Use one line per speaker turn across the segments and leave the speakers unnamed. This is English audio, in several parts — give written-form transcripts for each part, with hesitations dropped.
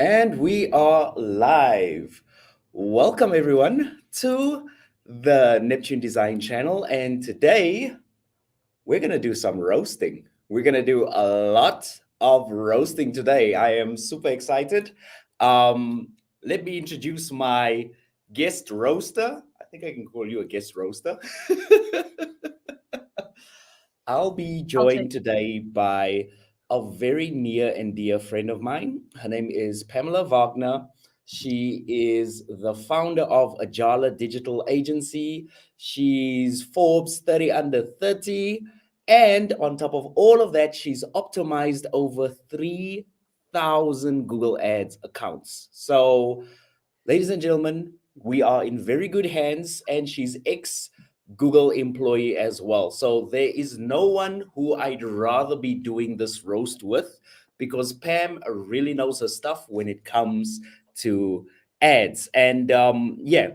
And we are live. Welcome, everyone, to the Neptune Design channel. And today we're going to do some roasting. We're going to do a lot of roasting today. I am super excited. Let me introduce my guest roaster. I think I can call you a guest roaster. I'll be
I'll take.
joined today by a very near and dear friend of mine. Her name is Pamela Wagner. She is the founder of Ajala Digital Agency. She's Forbes 30 under 30. And on top of all of that, she's optimized over 3,000 Google Ads accounts. So, ladies and gentlemen, we are in very good hands, and she's ex Google employee as well. So there is no one who I'd rather be doing this roast with, because Pam really knows her stuff when it comes to ads. And yeah,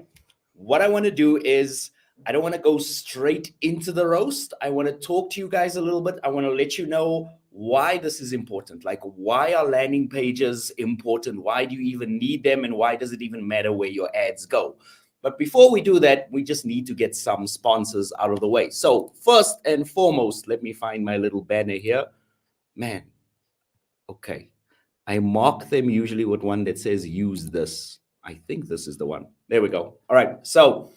what I want to do is I don't want to go straight into the roast. I want to talk to you guys a little bit. I want to let you know why this is important. Like, why are landing pages important? Why do you even need them? And why does it even matter where your ads go? But before we do that, we just need to get some sponsors out of the way. So, first and foremost, let me find my little banner here. Man, okay. I mark them usually with one that says use this. I think this is the one. There we go. All right. So,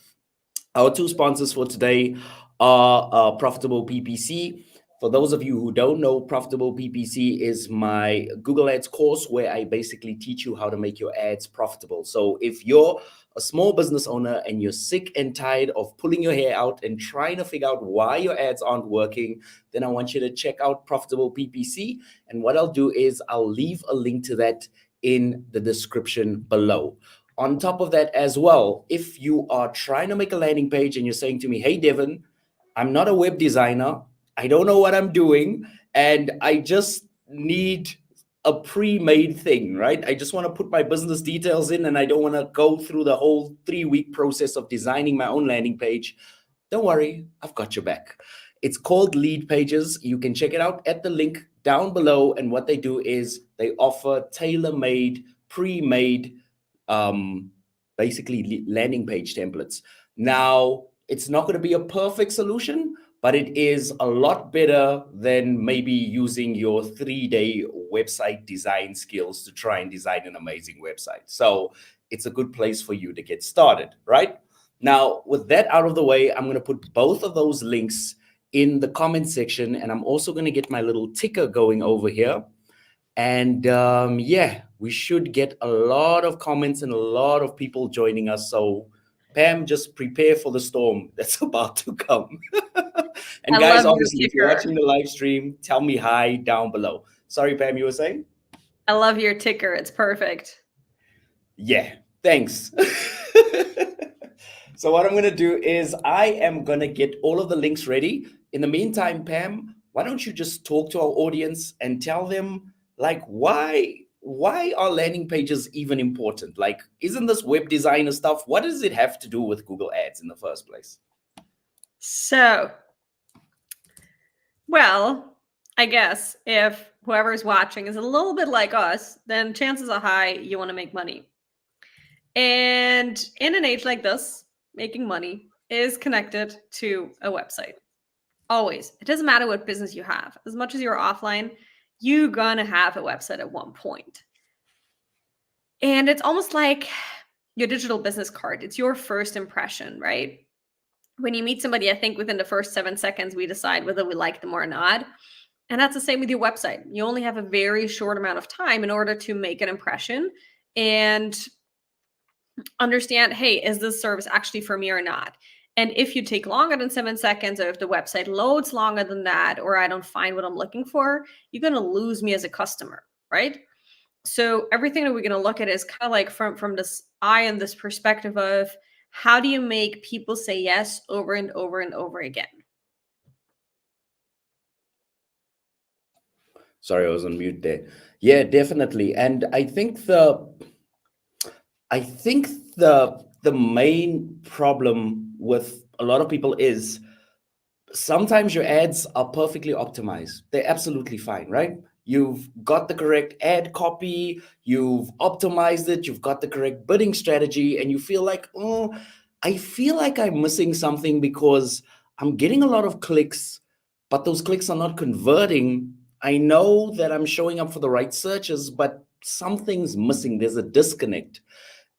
our two sponsors for today are Profitable PPC. For those of you who don't know, Profitable PPC is my Google Ads course where I basically teach you how to make your ads profitable. So if you're a small business owner and you're sick and tired of pulling your hair out and trying to figure out why your ads aren't working, then I want you to check out Profitable PPC. And what I'll do is I'll leave a link to that in the description below. On top of that as well, if you are trying to make a landing page and you're saying to me, hey, Devon, I'm not a web designer, I don't know what I'm doing, and I just need a pre-made thing, right? I just want to put my business details in and I don't want to go through the whole 3-week process of designing my own landing page. Don't worry, I've got your back. It's called Lead Pages. You can check it out at the link down below. And what they do is they offer tailor-made, pre-made basically landing page templates. Now, it's not going to be a perfect solution, but it is a lot better than maybe using your 3-day website design skills to try and design an amazing website. So it's a good place for you to get started, right? Now, with that out of the way, I'm going to put both of those links in the comment section, and I'm also going to get my little ticker going over here. And yeah, we should get a lot of comments and a lot of people joining us. So, Pam, just prepare for the storm that's about to come. And
I
guys,
love your
obviously, if you're
ticker.
watching the live stream, tell me hi down below. Sorry, Pam, you were saying?
I love your ticker. It's perfect.
Yeah, thanks. So what I'm going to do is I am going to get all of the links ready. In the meantime, Pam, why don't you just talk to our audience and tell them, like, why are landing pages even important? Like, isn't this web designer stuff, what does it have to do with Google Ads in the first place?
So, well, I guess if whoever's watching is a little bit like us, then chances are high you want to make money. And in an age like this, making money is connected to a website. Always. It doesn't matter what business you have. As much as you're offline, you're going to have a website at one point. And it's almost like your digital business card. It's your first impression, right? When you meet somebody, I think within the first 7 seconds, we decide whether we like them or not. And that's the same with your website. You only have a very short amount of time in order to make an impression and understand, hey, is this service actually for me or not? And if you take longer than 7 seconds, or if the website loads longer than that, or I don't find what I'm looking for, you're going to lose me as a customer, right? So everything that we're going to look at is kind of like from this eye and this perspective of how do you make people say yes over and over and over again?
Sorry, I was on mute there. Yeah, definitely. And I think the main problem with a lot of people is sometimes your ads are perfectly optimized. They're absolutely fine, right? you've got the correct ad copy, you've optimized it, you've got the correct bidding strategy, and you feel like, oh, I feel like I'm missing something because I'm getting a lot of clicks, but those clicks are not converting. I know that I'm showing up for the right searches, but something's missing. There's a disconnect.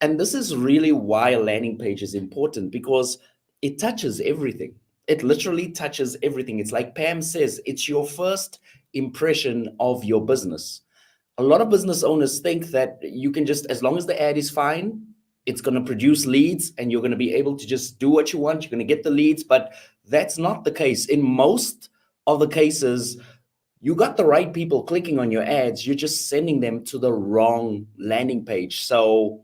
And this is really why a landing page is important, because it touches everything. It literally touches everything. It's like Pam says, it's your first impression of your business. A lot of business owners think that you can just, as long as the ad is fine, it's going to produce leads and you're going to be able to just do what you want. You're going to get the leads. But that's not the case. In most of the cases, you got the right people clicking on your ads. You're just sending them to the wrong landing page. So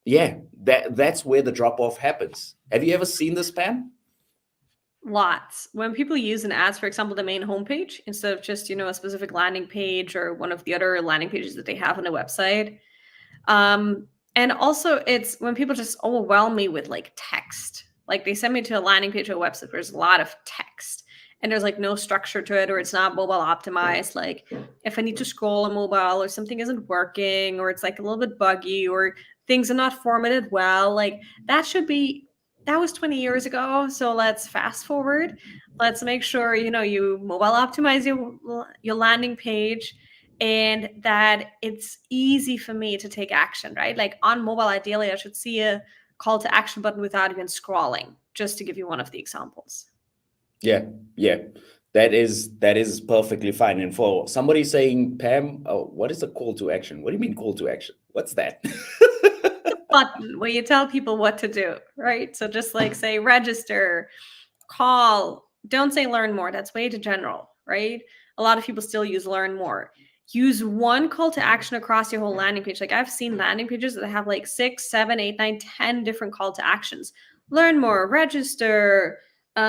yeah, that's where the drop off happens. Have you ever seen this, Pam?
Lots. When people use an ads, for example, the main homepage, instead of just, a specific landing page or one of the other landing pages that they have on a website. And also it's when people just overwhelm me with like text. Like they send me to a landing page or a website where there's a lot of text and there's like no structure to it, or it's not mobile optimized. Like if I need to scroll on mobile or something isn't working, or it's like a little bit buggy, or things are not formatted well, like that was 20 years ago. So let's fast forward. Let's make sure, you mobile optimize your landing page, and that it's easy for me to take action, right? Like on mobile, ideally, I should see a call to action button without even scrolling, just to give you one of the examples.
Yeah, yeah. That is perfectly fine. And for somebody saying, Pam, oh, what is a call to action? What do you mean call to action? What's that?
Button where you tell people what to do, right? So just like say register, call, don't say learn more. That's way too general, right? A lot of people still use learn more. Use one call to action across your whole landing page. Like I've seen landing pages that have like 6, 7, 8, 9, 10 different call to actions. Learn more, register,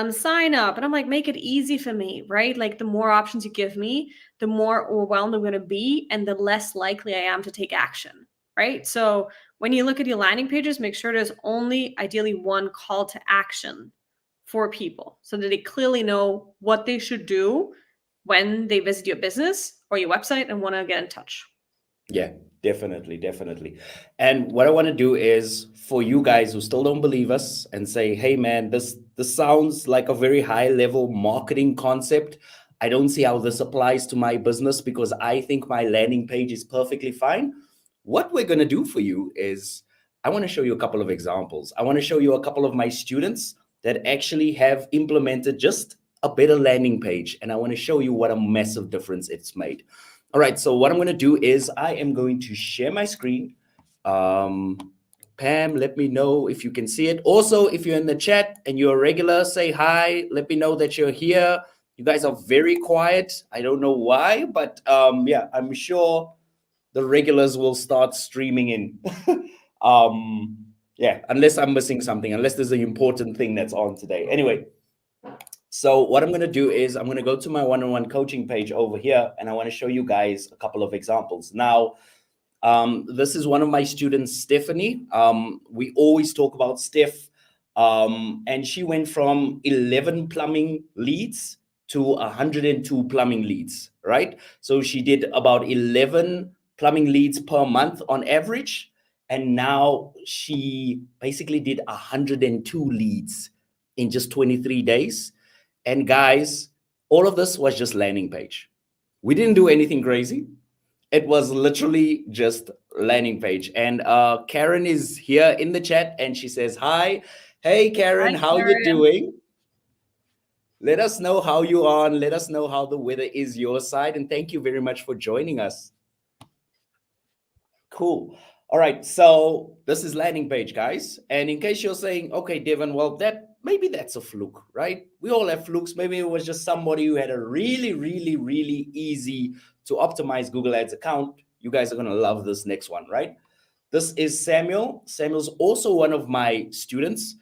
sign up. And I'm like, make it easy for me, right? Like the more options you give me, the more overwhelmed I'm going to be and the less likely I am to take action, right? So when you look at your landing pages, make sure there's only ideally one call to action for people so that they clearly know what they should do when they visit your business or your website and want to get in touch.
Yeah, definitely, definitely. And what I want to do is for you guys who still don't believe us and say, "Hey man, this sounds like a very high level marketing concept. I don't see how this applies to my business because I think my landing page is perfectly fine." What we're going to do for you is I want to show you a couple of examples. I want to show you a couple of my students that actually have implemented just a better landing page, and I want to show you what a massive difference it's made. All right, so what I'm going to do is I am going to share my screen. Um, Pam, let me know if you can see it. Also, if you're in the chat and you're a regular, say hi. Let me know that you're here. You guys are very quiet. I don't know why, but yeah, I'm sure the regulars will start streaming in. um, yeah, unless I'm missing something, unless there's an important thing that's on today. Anyway, so what I'm going to do is I'm going to go to my one-on-one coaching page over here, and I want to show you guys a couple of examples. Now, this is one of my students, Stephanie. We always talk about Steph, and she went from 11 plumbing leads to 102 plumbing leads, right? So she did about 11 plumbing leads per month on average, and now she basically did 102 leads in just 23 days. And guys, all of this was just landing page. We didn't do anything crazy. It was literally just landing page. And Karen is here in the chat and she says, hi. Hey, Karen,
Hi,
how you
Karen.
doing? Let us know how you are and let us know how the weather is your side. And thank you very much for joining us. Cool. All right. So this is landing page, guys. And in case you're saying, okay, Devon, well, maybe that's a fluke, right? We all have flukes. Maybe it was just somebody who had a really, really, really easy to optimize Google Ads account. You guys are going to love this next one, right? This is Samuel. Samuel's also one of my students.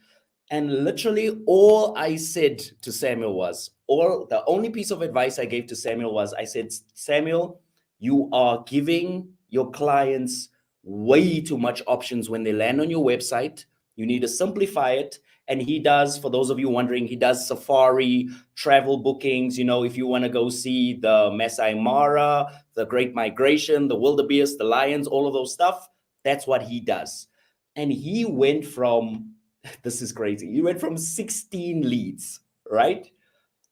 And literally all I said to Samuel was, or the only piece of advice I gave to Samuel was, I said, Samuel, you are giving your clients way too much options when they land on your website. You need to simplify it. And he does, for those of you wondering, he does safari travel bookings. You know, if you want to go see the Masai Mara, the Great Migration, the wildebeest, the lions, all of those stuff, that's what he does. And he went from, this is crazy, he went from 16 leads, right,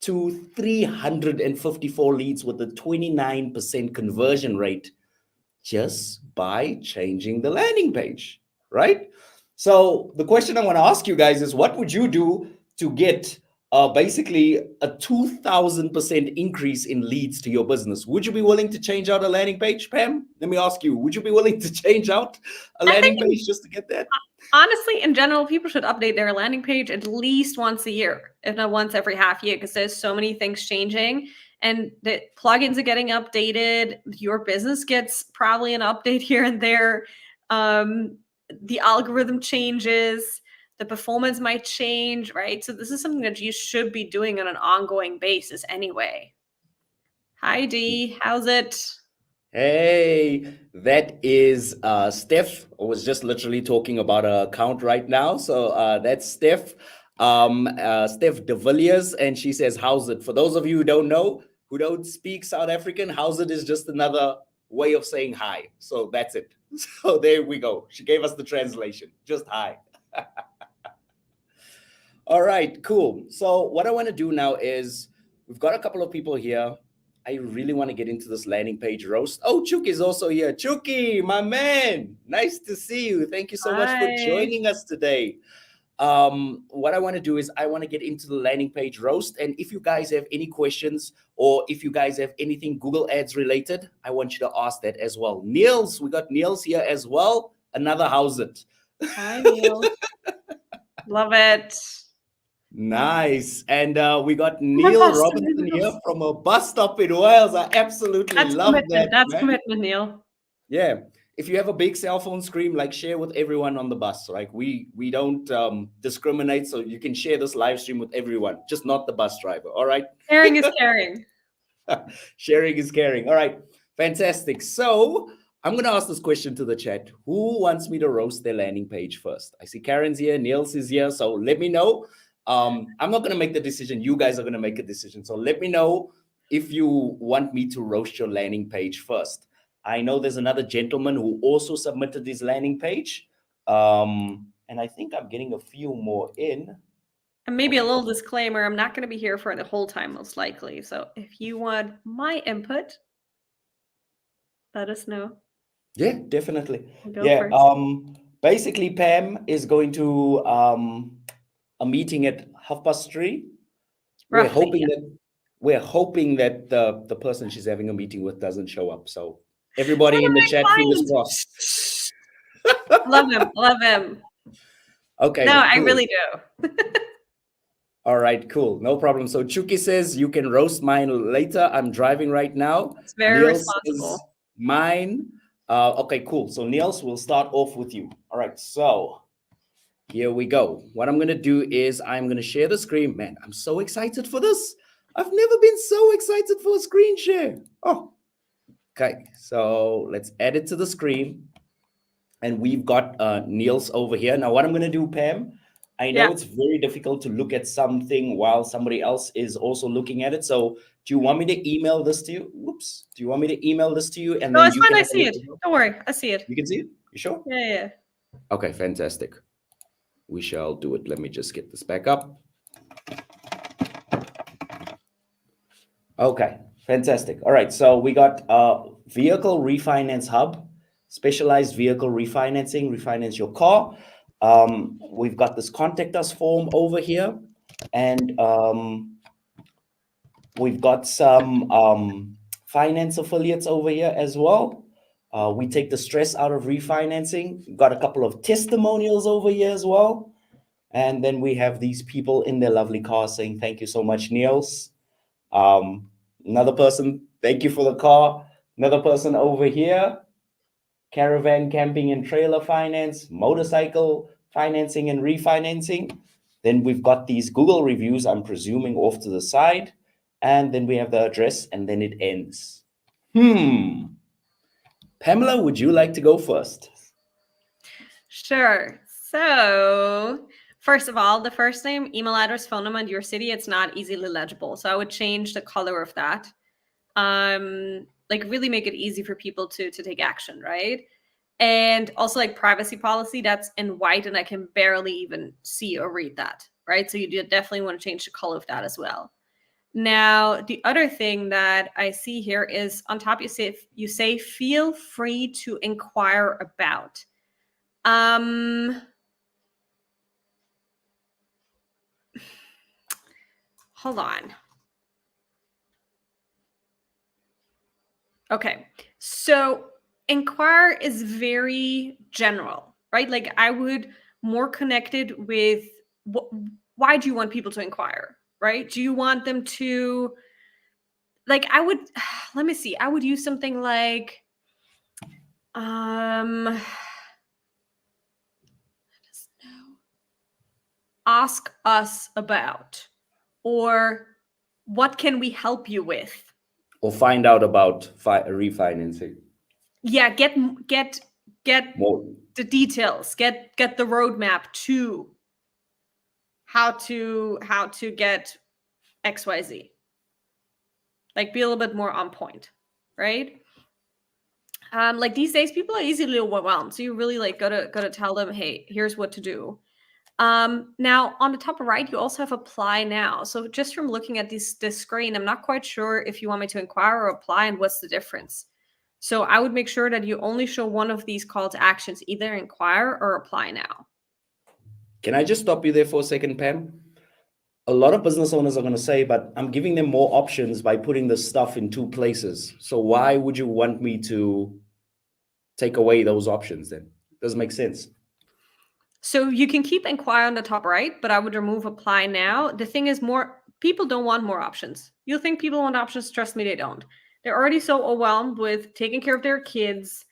to 354 leads with a 29% conversion rate just by changing the landing page, right? So the question I want to ask you guys is, what would you do to get basically a 2,000% increase in leads to your business? Would you be willing to change out a landing page, Pam? Let me ask you, would you be willing to change out a
I think
landing page just to get that?
honestly, in general, people should update their landing page at least once a year, if not once every half year, because there's so many things changing and the plugins are getting updated. Your business gets probably an update here and there. The algorithm changes, the performance might change, right? So this is something that you should be doing on an ongoing basis anyway. Hi D, how's it?
Hey, that is Steph. I was just literally talking about her account right now. So that's Steph, Steph de Villiers, and she says, "How's it?" For those of you who don't know, who don't speak South African, "How's it" is just another way of saying hi. So that's it. So there we go. She gave us the translation. Just hi. All right, cool. So what I want to do now is we've got a couple of people here. I really want to get into this landing page roast. Oh, Chuki is also here. Chuki, my man, nice to see you. Thank you so much for
Hi.
joining us today. What I want to do is I want to get into the landing page roast. And if you guys have any questions or if you guys have anything Google Ads related, I want you to ask that as well. Niels, we got Niels here as well. Another how's it?
Hi, Neil. Love it.
Nice. And we got
The
Neil
best
Robinson here
Neils.
from a bus stop in Wales. I absolutely
That's
love
commitment.
that,
That's
man.
commitment, Neil.
Yeah. If you have a big cell phone screen, like share with everyone on the bus. Like we don't discriminate, so you can share this live stream with everyone, just not the bus driver. All right.
Caring is caring.
Sharing is caring. All right. Fantastic. So I'm going to ask this question to the chat. Who wants me to roast their landing page first? I see Karen's here. Niels is here. So let me know. I'm not going to make the decision. You guys are going to make a decision. So let me know if you want me to roast your landing page first. I know there's another gentleman who also submitted his landing page. And I think I'm getting a few more in.
And maybe a
Okay.
little disclaimer, I'm not going to be here for the whole time, most likely. So if you want my input, let us know.
Yeah, definitely.
I'll go
Yeah.
first.
Basically, Pam is going to a meeting at 3:30. We're
Roughly,
hoping
yeah.
that we're hoping that the person she's having a meeting with doesn't show up. So everybody
What
in
am
the
I
chat, fingers
client?
crossed.
Love him. Love him. No,
Okay,
I
cool.
really do.
All right, cool. No problem. So Chuki says you can roast mine later. I'm driving right now.
It's very
Neil says
responsible.
mine. Okay, cool. So Niels, we'll start off with you. All right, so here we go. What I'm gonna do is I'm gonna share the screen. Man, I'm so excited for this. I've never been so excited for a screen share. Oh, okay. So let's add it to the screen. And we've got Niels over here. Now, what I'm gonna do, Pam, I
Yeah.
know it's very difficult to look at something while somebody else is also looking at it. So do you want me to email this to you? Whoops. Do you want me to email this to you and
No,
then
it's
you
fine.
can
I
have a
see
look
it.
as well?
Don't worry. I see it.
You can see it? You sure?
Yeah, yeah.
Okay, fantastic. We shall do it. Let me just get this back up. Okay, fantastic. All right, so we got vehicle refinance hub, specialized vehicle refinancing, refinance your car. We've got this contact us form over here, and we've got some finance affiliates over here as well. We take the stress out of refinancing. We've got a couple of testimonials over here as well. And then we have these people in their lovely cars saying, "Thank you so much, Niels." Um, Another person, "Thank you for the car." Another person over here, caravan, camping, and trailer finance, motorcycle financing and refinancing. Then we've got these Google reviews, I'm presuming, off to the side. And then we have the address, and then it ends. Pamela, would you like to go first?
Sure. So First of all, the first name, email address, phone number, and your city, it's not easily legible. So I would change the color of that. Like really make it easy for people to take action, right? And also like privacy policy, that's in white and I can barely even see or read that, right? So you definitely want to change the color of that as well. Now, the other thing that I see here is on top you say feel free to inquire about. Hold on. Okay. So inquire is very general, right? Like I would more connected with why do you want people to inquire, right? Do you want them to like I would let me see. I would use something like ask us about or what can we help you with?
Or find out about refinancing.
Yeah, get
More.
the details, get the roadmap to how to get XYZ. Like be a little bit more on point, right? Like these days people are easily overwhelmed. So you really like gotta tell them, hey, here's what to do. Now on the top right, you also have apply now. So just from looking at this screen, I'm not quite sure if you want me to inquire or apply and what's the difference. So I would make sure that you only show one of these call to actions, either inquire or apply now.
Can I just stop you there for a second, Pam? A lot of business owners are going to say, but I'm giving them more options by putting the stuff in two places. So why would you want me to take away those options then? Doesn't make sense.
So you can keep inquire on the top right, but I would remove apply now. The thing is, more people don't want more options. You think people want options? Trust me, they don't. They're already so overwhelmed with taking care of their kids,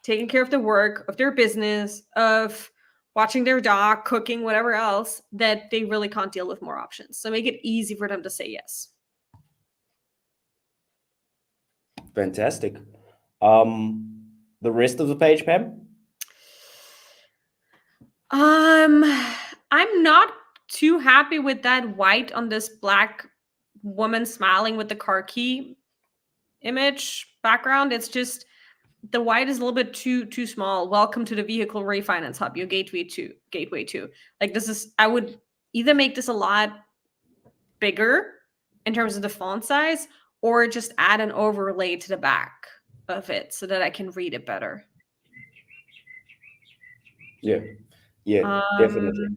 taking care of the work, of their business, of watching their dog, cooking, whatever else, that they really can't deal with more options. So make it easy for them to say yes.
Fantastic. The rest of the page, Pam?
I'm not too happy with that white on this black woman smiling with the car key image background. It's just the white is a little bit too small. Welcome to the vehicle refinance hub, your gateway to. Like this is I would either make this a lot bigger in terms of the font size or just add an overlay to the back of it so that I can read it better.
Yeah. Yeah, definitely.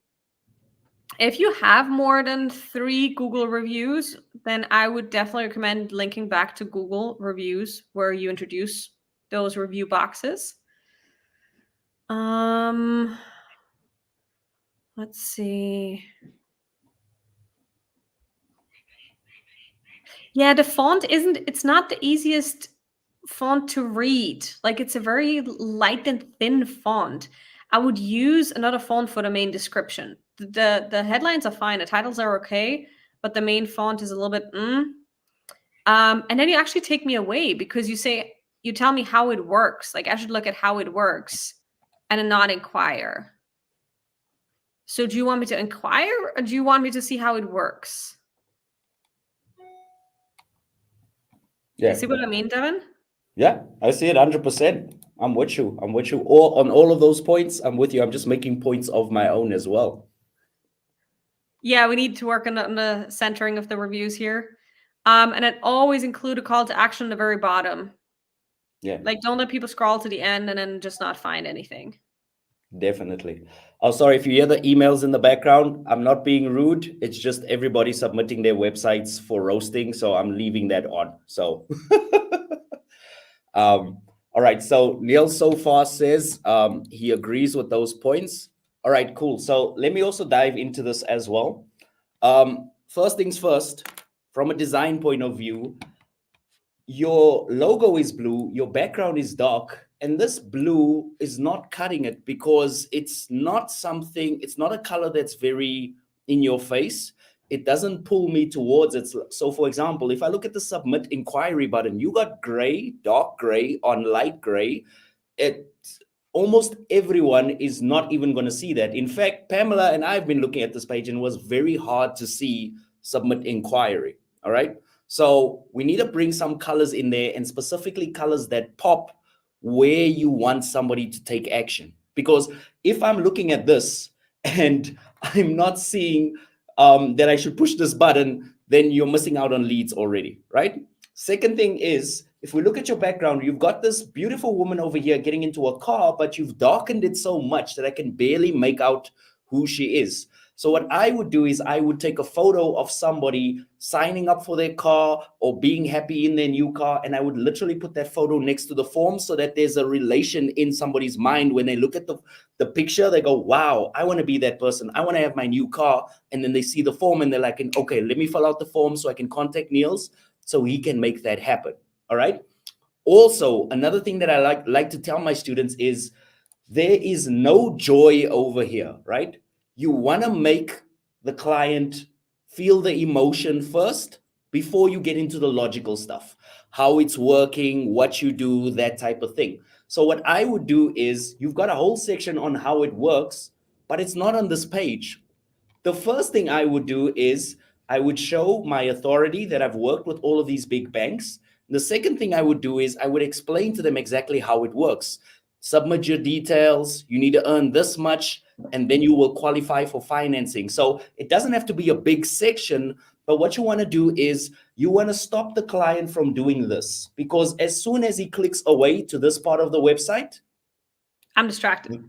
If you have more than 3 Google reviews, then I would definitely recommend linking back to Google reviews where you introduce those review boxes. Let's see. Yeah, the font it's not the easiest font to read. Like it's a very light and thin font. I would use another font for the main description. The headlines are fine, the titles are okay, but the main font is a little bit and then you actually take me away because you tell me how it works. Like I should look at how it works and then not inquire. So do you want me to inquire or do you want me to see how it works?
Yeah.
You see what I mean, Devon?
Yeah, I see it 100%. I'm with you. I'm with you. All on all of those points. I'm with you. I'm just making points of my own as well.
Yeah, we need to work on the centering of the reviews here. And then always include a call to action at the very bottom.
Yeah,
Like don't let people scroll to the end and then just not find anything.
definitely. Oh, sorry if you hear the emails in the background. I'm not being rude. It's just everybody submitting their websites for roasting, so I'm leaving that on. So, all right. So Neil so far says he agrees with those points. All right, cool. So let me also dive into this as well. First things first, from a design point of view, your logo is blue, your background is dark, and this blue is not cutting it because it's not a color that's very in your face. It doesn't pull me towards it. So, for example, if I look at the submit inquiry button, you got gray, dark gray on light gray. It almost everyone is not even going to see that. In fact, Pamela and I've been looking at this page and it was very hard to see submit inquiry. All right. So we need to bring some colors in there, and specifically colors that pop where you want somebody to take action. Because if I'm looking at this and I'm not seeing that I should push this button, then you're missing out on leads already, right? Second thing is, if we look at your background, you've got this beautiful woman over here getting into a car, but you've darkened it so much that I can barely make out who she is. So what I would do is I would take a photo of somebody signing up for their car or being happy in their new car, and I would literally put that photo next to the form so that there's a relation in somebody's mind. When they look at the picture, they go, wow, I want to be that person. I want to have my new car. And then they see the form and they're like, okay, let me fill out the form so I can contact Niels so he can make that happen. All right. Also, another thing that I like to tell my students is there is no joy over here, right? You want to make the client feel the emotion first before you get into the logical stuff, how it's working, what you do, that type of thing. So what I would do is, you've got a whole section on how it works, but it's not on this page. The first thing I would do is I would show my authority that I've worked with all of these big banks. The second thing I would do is I would explain to them exactly how it works. Submit your details, you need to earn this much, and then you will qualify for financing. So it doesn't have to be a big section, but what you want to do is you want to stop the client from doing this, because as soon as he clicks away to this part of the website,
I'm distracted.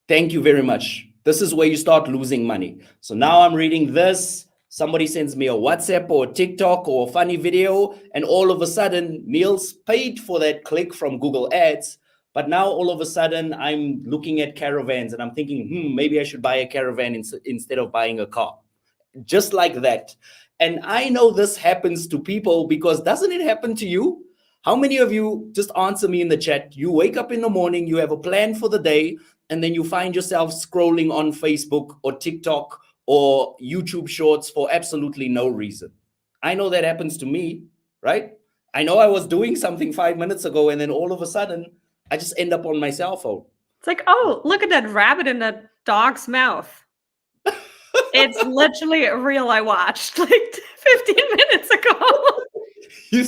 thank you very much. This is where you start losing money. So now I'm reading this. Somebody sends me a WhatsApp or a TikTok or a funny video, and all of a sudden, Niels paid for that click from Google Ads. But now all of a sudden, I'm looking at caravans and I'm thinking, maybe I should buy a caravan instead of buying a car. Just like that. And I know this happens to people, because doesn't it happen to you? How many of you, just answer me in the chat, you wake up in the morning, you have a plan for the day, and then you find yourself scrolling on Facebook or TikTok or YouTube shorts for absolutely no reason? I know that happens to me, right? I know I was doing something 5 minutes ago, and then all of a sudden I just end up on my cell phone.
It's like, oh, look at that rabbit in that dog's mouth. It's literally a reel I watched like 15 minutes ago.
You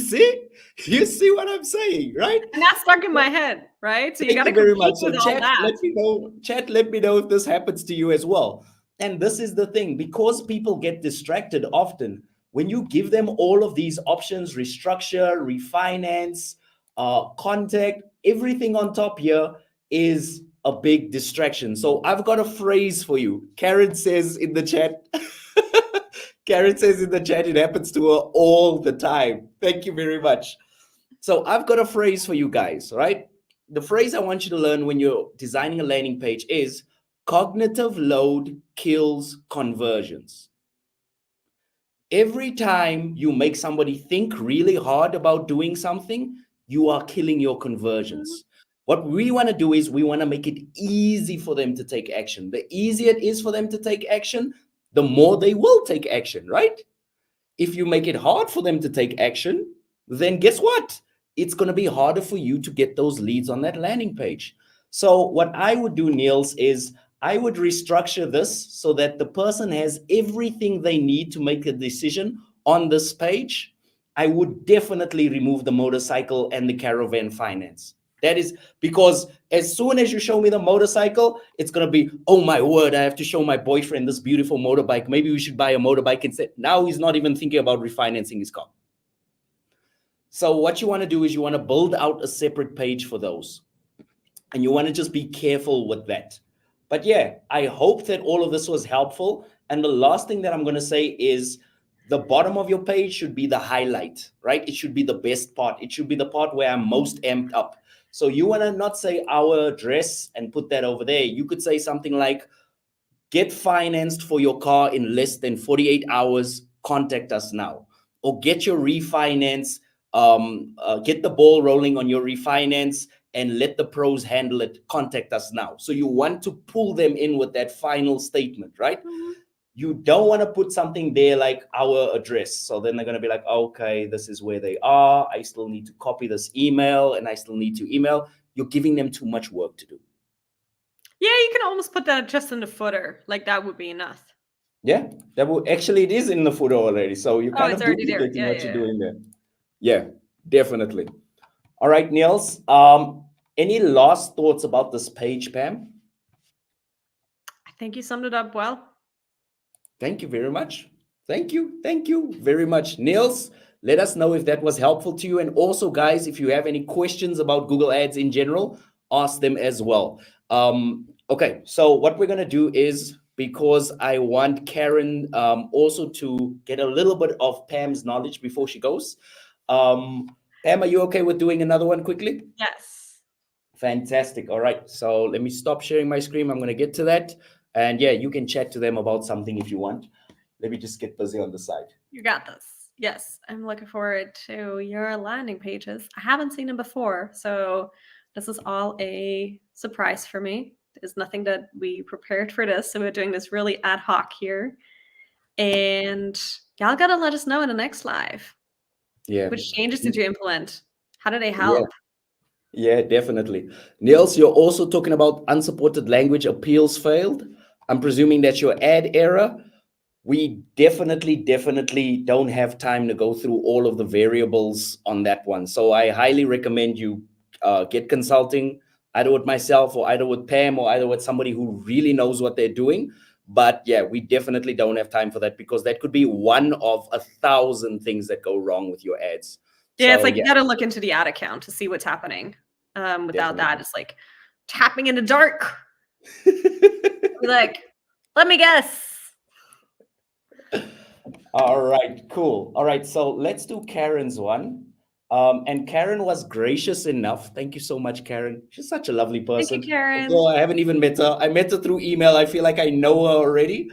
see what I'm saying, right?
And that's stuck in my head, right? So you got to
Thank you very
compete
much. So
with all
chat,
that.
let me know if this happens to you as well. And this is the thing, because people get distracted often, when you give them all of these options, restructure, refinance, contact, everything on top here is a big distraction. So I've got a phrase for you. Karen says in the chat, Karen says in the chat, it happens to her all the time. Thank you very much. So I've got a phrase for you guys, right? The phrase I want you to learn when you're designing a landing page is cognitive load kills conversions. Every time you make somebody think really hard about doing something, you are killing your conversions. What we want to do is we want to make it easy for them to take action. The easier it is for them to take action, the more they will take action, right? If you make it hard for them to take action, then guess what? It's going to be harder for you to get those leads on that landing page. So what I would do, Niels, is I would restructure this so that the person has everything they need to make a decision on this page. I would definitely remove the motorcycle and the caravan finance. That is because as soon as you show me the motorcycle, it's going to be, oh my word, I have to show my boyfriend this beautiful motorbike. Maybe we should buy a motorbike instead. Now he's not even thinking about refinancing his car. So what you want to do is you want to build out a separate page for those. And you want to just be careful with that. But yeah, I hope that all of this was helpful. And the last thing that I'm going to say is the bottom of your page should be the highlight, right? It should be the best part. It should be the part where I'm most amped up. So you want to not say our address and put that over there. You could say something like, get financed for your car in less than 48 hours. Contact us now. Or get your refinance, get the ball rolling on your refinance and let the pros handle it. Contact us now. So you want to pull them in with that final statement, right? You don't want to put something there like our address. So then they're going to be like, okay, this is where they are. I still need to copy this email and I still need to email. You're giving them too much work to do.
Yeah, you can almost put that just in the footer. Like that would be enough.
Yeah, that will actually, it is in the footer already. So you're
Oh,
kind
it's
of
already there.
duplicating
Yeah,
what
yeah,
you're
yeah.
doing there. Yeah, definitely. All right, Niels. Any last thoughts about this page, Pam?
I think you summed it up well.
Thank you very much. Thank you. Thank you very much. Niels, let us know if that was helpful to you. And also, guys, if you have any questions about Google Ads in general, ask them as well. Okay, so what we're going to do is, because I want Karen also to get a little bit of Pam's knowledge before she goes. Um, Pam, are you okay with doing another one quickly?
Yes.
Fantastic. All right. So let me stop sharing my screen. I'm going to get to that. And yeah, you can chat to them about something if you want. Let me just get busy on the side.
You got this. Yes, I'm looking forward to your landing pages. I haven't seen them before, so this is all a surprise for me. There's nothing that we prepared for this, so we're doing this really ad hoc here. And y'all gotta let us know in the next live.
Yeah.
Which changes did you implement? How did they
Yeah.
help?
Yeah, definitely. Niels, you're also talking about unsupported language appeals failed. I'm presuming that's your ad error. We definitely don't have time to go through all of the variables on that one. So I highly recommend you get consulting, either with myself or either with Pam or either with somebody who really knows what they're doing. But yeah, we definitely don't have time for that because that could be one of 1,000 things that go wrong with your ads.
Yeah, it's
So
like you
yeah,
gotta look into the ad account to see what's happening. Without that,
definitely.
it's like tapping in the dark. Be like, let me guess.
All right, cool. All right, so let's do Karen's one. And Karen was gracious enough. Thank you so much, Karen. She's such a lovely
Thank you,
person.
Karen.
Although I haven't even met her, I met her through email. I feel like I know her already.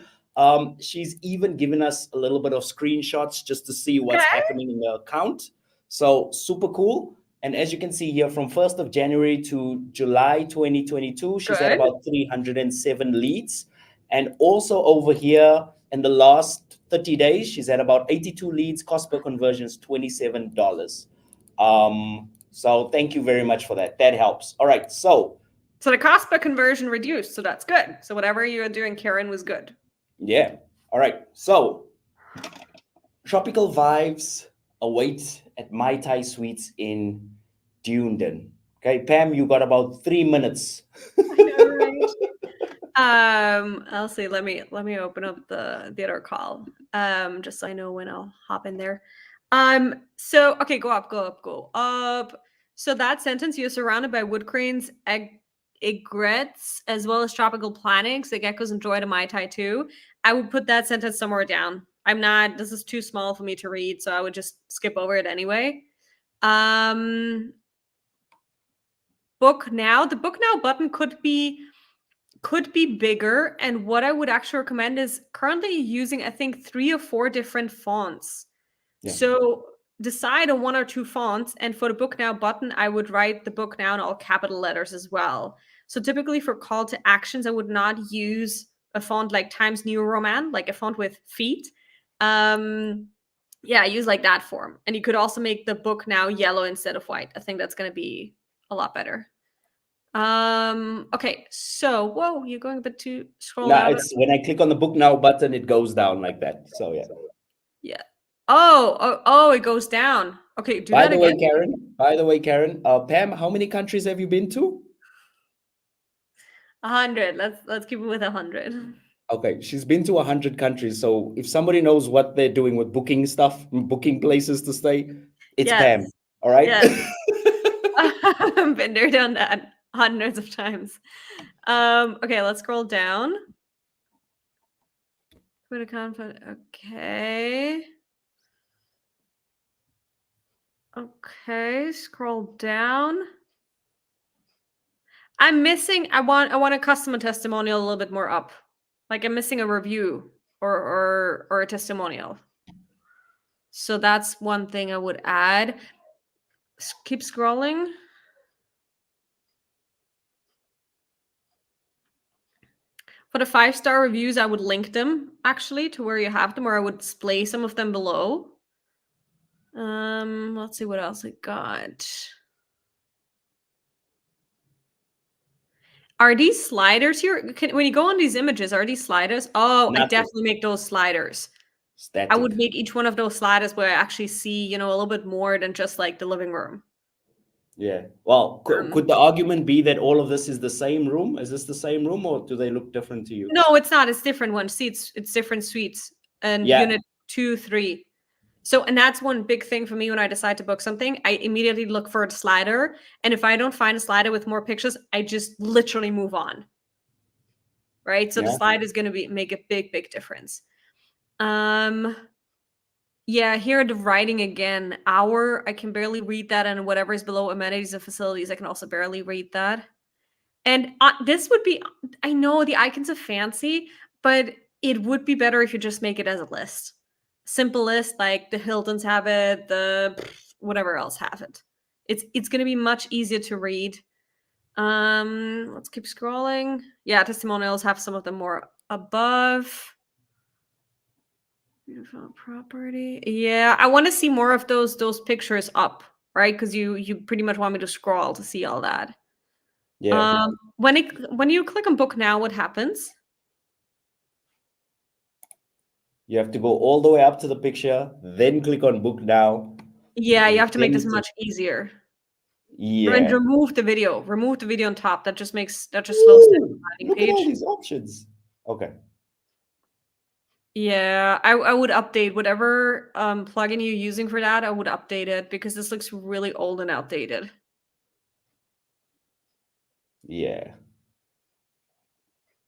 She's even given us a little bit of screenshots just to see what's
Okay.
happening in the account. So super cool. And as you can see here, from 1st of January to July 2022, she's had
Good.
about 307 leads. And also over here, in the last 30 days, she's had about 82 leads. Cost per conversion is $27. So thank you very much for that. That helps. All right. So
So the cost per conversion reduced, so that's good. So whatever you were doing, Karen, was good.
yeah. All right. So tropical vibes await at Mai Tai Suites in Dunedin. Okay, Pam, you got about 3 minutes.
I know, right? I'll see. Let me open up the other call. Just so I know when I'll hop in there. So okay, go up, go up, go up. So that sentence, you're surrounded by wood cranes, egrets, as well as tropical plantings. The geckos enjoy the Mai Tai too. I would put that sentence somewhere down. I'm not, this is too small for me to read, so I would just skip over it anyway. Um Book now. The book now button could be bigger, and what I would actually recommend is currently using, I think, 3 or 4 different fonts.
Yeah.
So decide on 1 or 2 fonts, and for the book now button, I would write the book now in all capital letters as well. So typically for call to actions, I would not use a font like Times New Roman, like a font with feet. Um yeah, use like that form. And you could also make the book now yellow instead of white. I think that's going to be a lot better. Okay, so whoa, you're going a bit too scroll
Now
down a bit.
it's when I click on the book now button, it goes down like that. So yeah.
Yeah. Oh, it goes down. Okay, do
By
that
the way,
again.
Karen, Pam, how many countries have you been to?
100. Let's keep it with 100.
Okay, she's been to 100 countries. So if somebody knows what they're doing with booking stuff, booking places to stay, it's
Yes,
Pam. All right.
yes. I've been there, done that hundreds of times. Okay, let's scroll down. Put a confident. Okay. Okay, scroll down. I'm missing. I want a customer testimonial a little bit more up. Like I'm missing a review or a testimonial. So that's one thing I would add. Keep scrolling. For the 5-star reviews, I would link them actually to where you have them, or I would display some of them below. Let's see what else I got. Are these sliders here? When you go on these images, are these sliders? Oh, I
Nothing.
definitely make those sliders. I
Static.
would make each one of those sliders where I actually see, a little bit more than just like the living room.
Yeah. Well,
Um,
could the argument be that all of this is the same room? Is this the same room, or do they look different to you?
no, it's not. It's different ones. See, it's different suites and
Yeah.
unit 2, 3. So, and that's one big thing for me when I decide to book something. I immediately look for a slider, and if I don't find a slider with more pictures, I just literally move on. Right? So the
Yeah.
slide is going to be make a big, big difference. Um, yeah, here the writing again. Hour, I can barely read that, and whatever is below amenities and facilities, I can also barely read that. And this would be, I know the icons are fancy, but it would be better if you just make it as a list. Simple list, like the Hiltons have it, the whatever else have it. It's gonna be much easier to read. Let's keep scrolling. Yeah, testimonials have some of them more above. Beautiful property. Yeah, I want to see more of those pictures up, right? Because you pretty much want me to scroll to see all that.
Yeah.
When you click on book now, what happens?
You have to go all the way up to the picture, then click on book now.
Yeah, you have to make this
Then
much easier. And
yeah.
remove the video. Remove the video on top. That just slows down
Ooh,
the landing
look at all
page.
these options. Okay.
Yeah, I would update whatever plugin you're using for that. I would update it because this looks really old and outdated.
Yeah.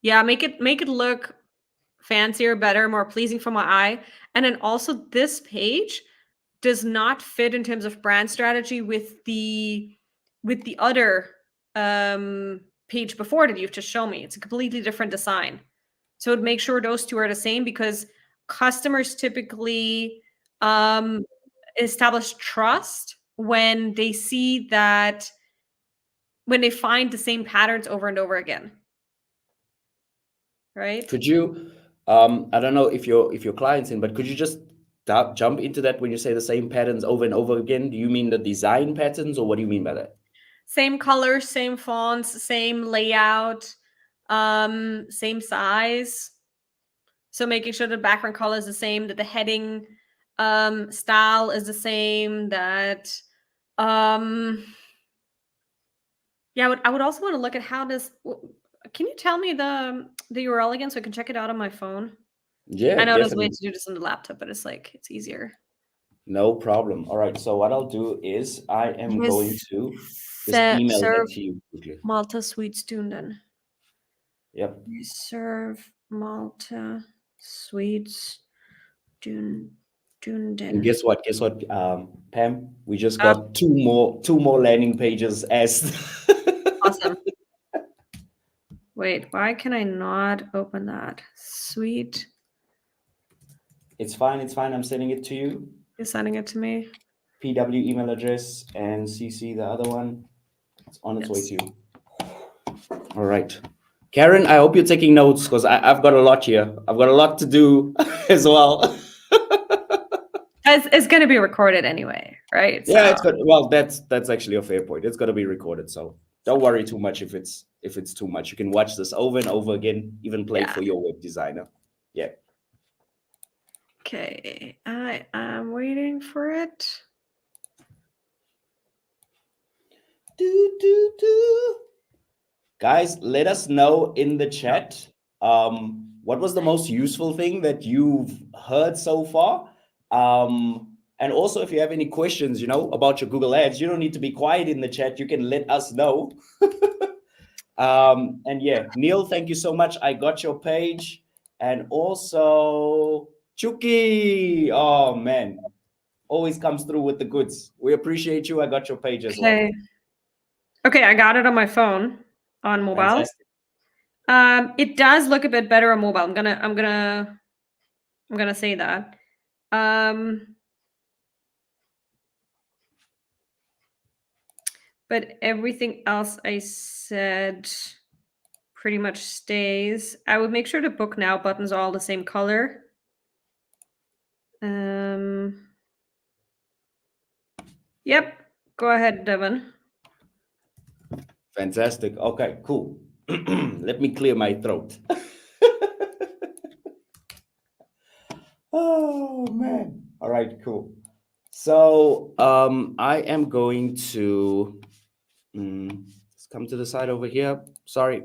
Yeah, make it look fancier, better, more pleasing for my eye. And then also this page does not fit in terms of brand strategy with the other page before that you've just shown me. It's a completely different design. So make sure those two are the same because customers typically um, establish trust when they see that when they find the same patterns over and over again, right?
Could you, I don't know if your client's in, but could you just jump into that when you say the same patterns over and over again? Do you mean the design patterns, or what do you mean by that?
Same colors, same fonts, same layout, same size. So making sure the background color is the same, that the heading style is the same, that yeah, I would also want to look at how this can you tell me the URL again so I can check it out on my phone?
Yeah,
I know there's a way
definitely.
to do this on the laptop, but it's easier.
No problem. All right. So what I'll do is I am going
Yes.
to just email that
Serve
to you quickly.
Malta Sweet Stunden.
Yep.
Serve Malta Sweets
And
Dunden.
guess what? Guess what, Pam? We just
Uh,
got two more landing pages as
awesome. Wait, why can I not open that? Sweet.
It's fine, it's fine. I'm sending it to you.
You're sending it to me?
PW email address and CC the other one. It's on its way
Yes.
to you. All right. Karen, I hope you're taking notes because I've got a lot here. I've got a lot to do as well.
It's going to be recorded anyway, right?
Yeah,
So,
it's good. Well, that's actually a fair point. It's gonna be recorded, so don't worry too much if it's too much. You can watch this over and over again, even play it
yeah.
for your web designer. Yeah.
Okay. I am waiting for it.
Do, do, do. Guys, let us know in the chat what was the most useful thing that you've heard so far. And also, if you have any questions, about your Google Ads, you don't need to be quiet in the chat. You can let us know. And yeah, Neil, thank you so much. I got your page. And also, Chucky. Oh, man. Always comes through with the goods. We appreciate you. I got your page as well.
Okay. Okay, I got it on my phone on mobile.
Fantastic.
It does look a bit better on mobile. I'm gonna say that. But everything else I said pretty much stays. I would make sure the book now buttons are all the same color. Yep. Go ahead, Devon.
Fantastic. Okay, cool. Let me clear my throat. Oh man. All right, cool. So I am going to let's come to the side over here. Sorry.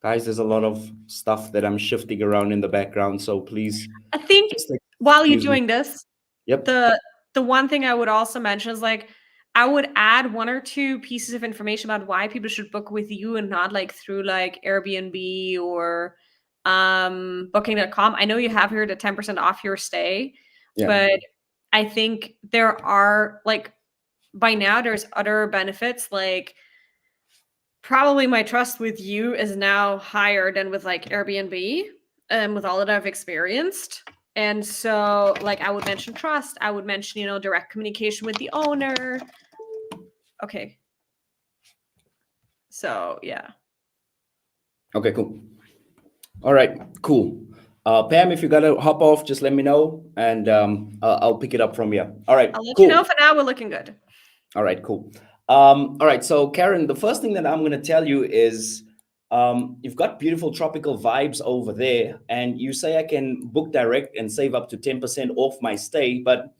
Guys, there's a lot of stuff that I'm shifting around in the background, so please
I think
just
while you're
excuse me.
doing this,
Yep.
the one thing I would also mention is like I would add one or two pieces of information about why people should book with you and not like through like Airbnb or booking.com. I know you have here the 10% off your stay,
Yeah.
but I think there are like by now there's other benefits like probably my trust with you is now higher than with like Airbnb and with all that I've experienced. And so like I would mention trust, I would mention, direct communication with the owner. Okay. So, yeah.
Okay, cool. All right, cool. Pam, if you gotta hop off, just let me know, and I'll pick it up from here. All right,
I'll let you know.
cool.
For now we're looking good.
All right, cool. All right, so Karen, the first thing that I'm gonna tell you is you've got beautiful tropical vibes over there, and you say I can book direct and save up to 10% off my stay, but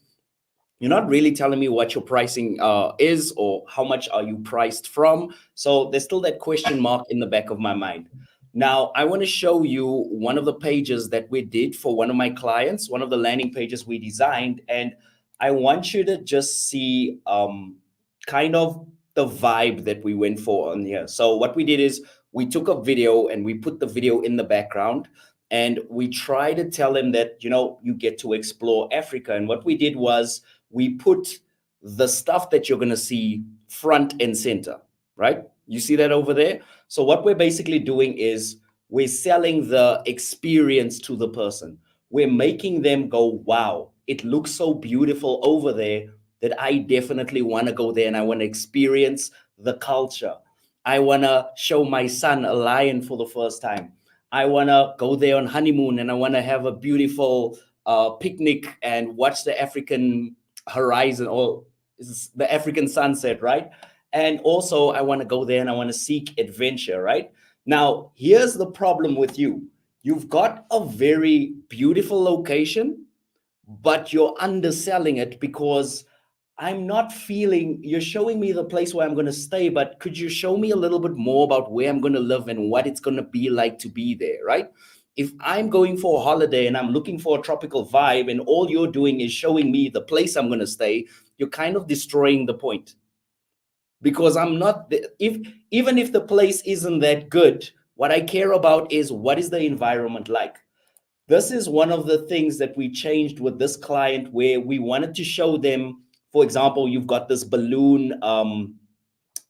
you're not really telling me what your pricing is or how much are you priced from. So there's still that question mark in the back of my mind. Now I want to show you one of the pages that we did for one of my clients, one of the landing pages we designed, and I want you to just see kind of the vibe that we went for on here. So what we did is we took a video and we put the video in the background, and we try to tell him that you get to explore Africa. And what we did was we put the stuff that you're going to see front and center, right? You see that over there? So what we're basically doing is we're selling the experience to the person. We're making them go, wow, it looks so beautiful over there that I definitely want to go there and I want to experience the culture. I want to show my son a lion for the first time. I want to go there on honeymoon and I want to have a beautiful picnic and watch the African horizon or the African sunset, right? And also, I want to go there and I want to seek adventure, right? Now, here's the problem with you. You've got a very beautiful location, but you're underselling it because I'm not feeling you're showing me the place where I'm going to stay, but could you show me a little bit more about where I'm going to live and what it's going to be like to be there, right? If I'm going for a holiday and I'm looking for a tropical vibe and all you're doing is showing me the place I'm going to stay, you're kind of destroying the point because I'm not if even if the place isn't that good, what I care about is what is the environment like. This is one of the things that we changed with this client where we wanted to show them, for example, you've got this balloon.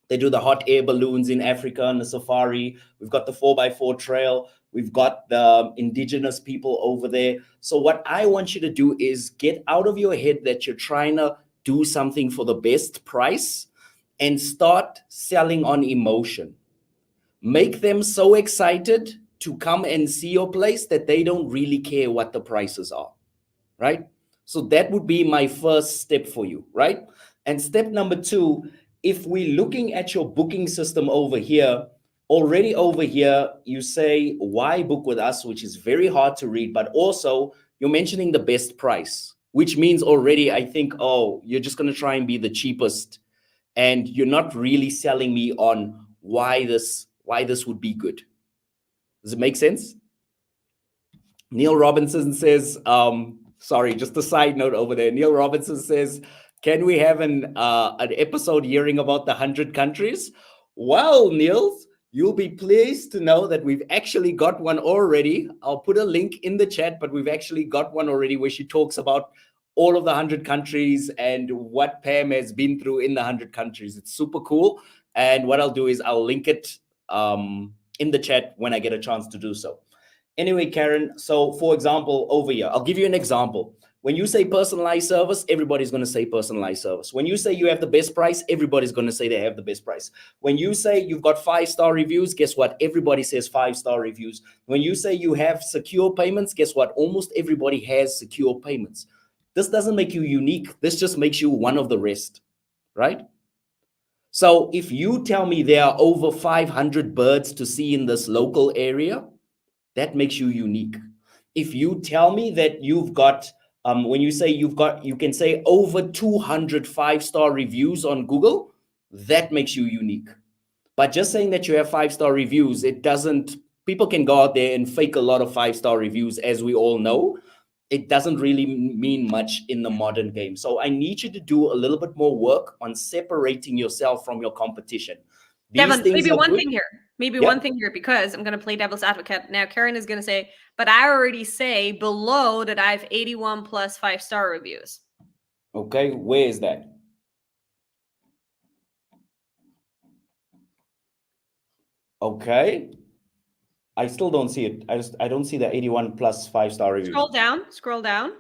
They do the hot air balloons in Africa on the safari. We've got the 4x4 trail. We've got the indigenous people over there. So what I want you to do is get out of your head that you're trying to do something for the best price and start selling on emotion. Make them so excited to come and see your place that they don't really care what the prices are, right? So that would be my first step for you, right? And step number two, if we're looking at your booking system over here, already over here, you say, why book with us, which is very hard to read, but also you're mentioning the best price, which means already I think, oh, you're just going to try and be the cheapest and you're not really selling me on why this would be good. Does it make sense? Neil Robinson says, sorry, just a side note over there. Neil Robinson says, can we have an episode hearing about the 100 countries? Well, Neil, you'll be pleased to know that we've actually got one already. I'll put a link in the chat, but we've actually got one already where she talks about all of the 100 countries and what Pam has been through in the 100 countries. It's super cool. And what I'll do is I'll link it in the chat when I get a chance to do so. Anyway, Karen, so for example, over here, I'll give you an example. When you say personalized service, everybody's going to say personalized service. When you say you have the best price, everybody's going to say they have the best price. When you say you've got 5-star reviews, guess what? Everybody says 5-star reviews. When you say you have secure payments, guess what? Almost everybody has secure payments. This doesn't make you unique. This just makes you one of the rest, right? So if you tell me there are over 500 birds to see in this local area, that makes you unique. If you tell me that you've got, when you say you've got, you can say over 200 five-star reviews on Google, that makes you unique. But just saying that you have five-star reviews, it doesn't, people can go out there and fake a lot of five-star reviews, as we all know. It doesn't really mean much in the modern game. So I need you to do a little bit more work on separating yourself from your competition. These
Devon,
things
maybe
are
one
good.
thing here. Maybe one
Yep.
thing here, because I'm going to play devil's advocate. Now, Karen is going to say, but I already say below that I have 81 plus 5-star reviews.
Okay. Where is that? Okay. I still don't see it. I don't see the 81 plus five-star reviews.
Scroll down, scroll down.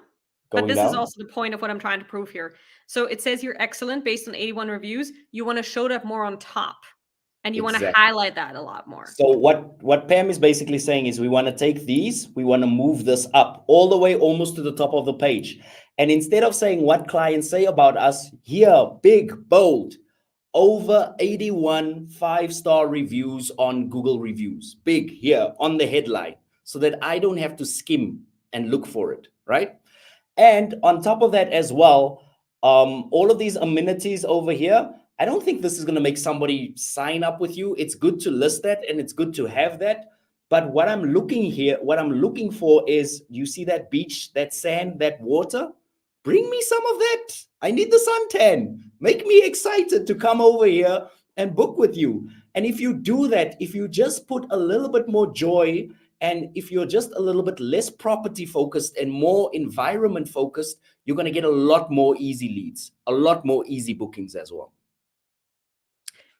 But
Going
this is
down?
also the point of what I'm trying to prove here. So it says you're excellent based on 81 reviews. You want to show that more on top and you want to
Exactly.
highlight that a lot more.
So what Pam is basically saying is we want to take these, we want to move this up all the way almost to the top of the page. And instead of saying what clients say about us, here, big, bold, over 81 five-star reviews on Google reviews. Big here on the headline so that I don't have to skim and look for it, right? And on top of that as well, all of these amenities over here, I don't think this is going to make somebody sign up with you. It's good to list that and it's good to have that. But what I'm looking here, what I'm looking for is, you see that beach, that sand, that water? Bring me some of that. I need the suntan. Make me excited to come over here and book with you. And if you do that, if you just put a little bit more joy, and if you're just a little bit less property focused and more environment focused, you're going to get a lot more easy leads, a lot more easy bookings as well.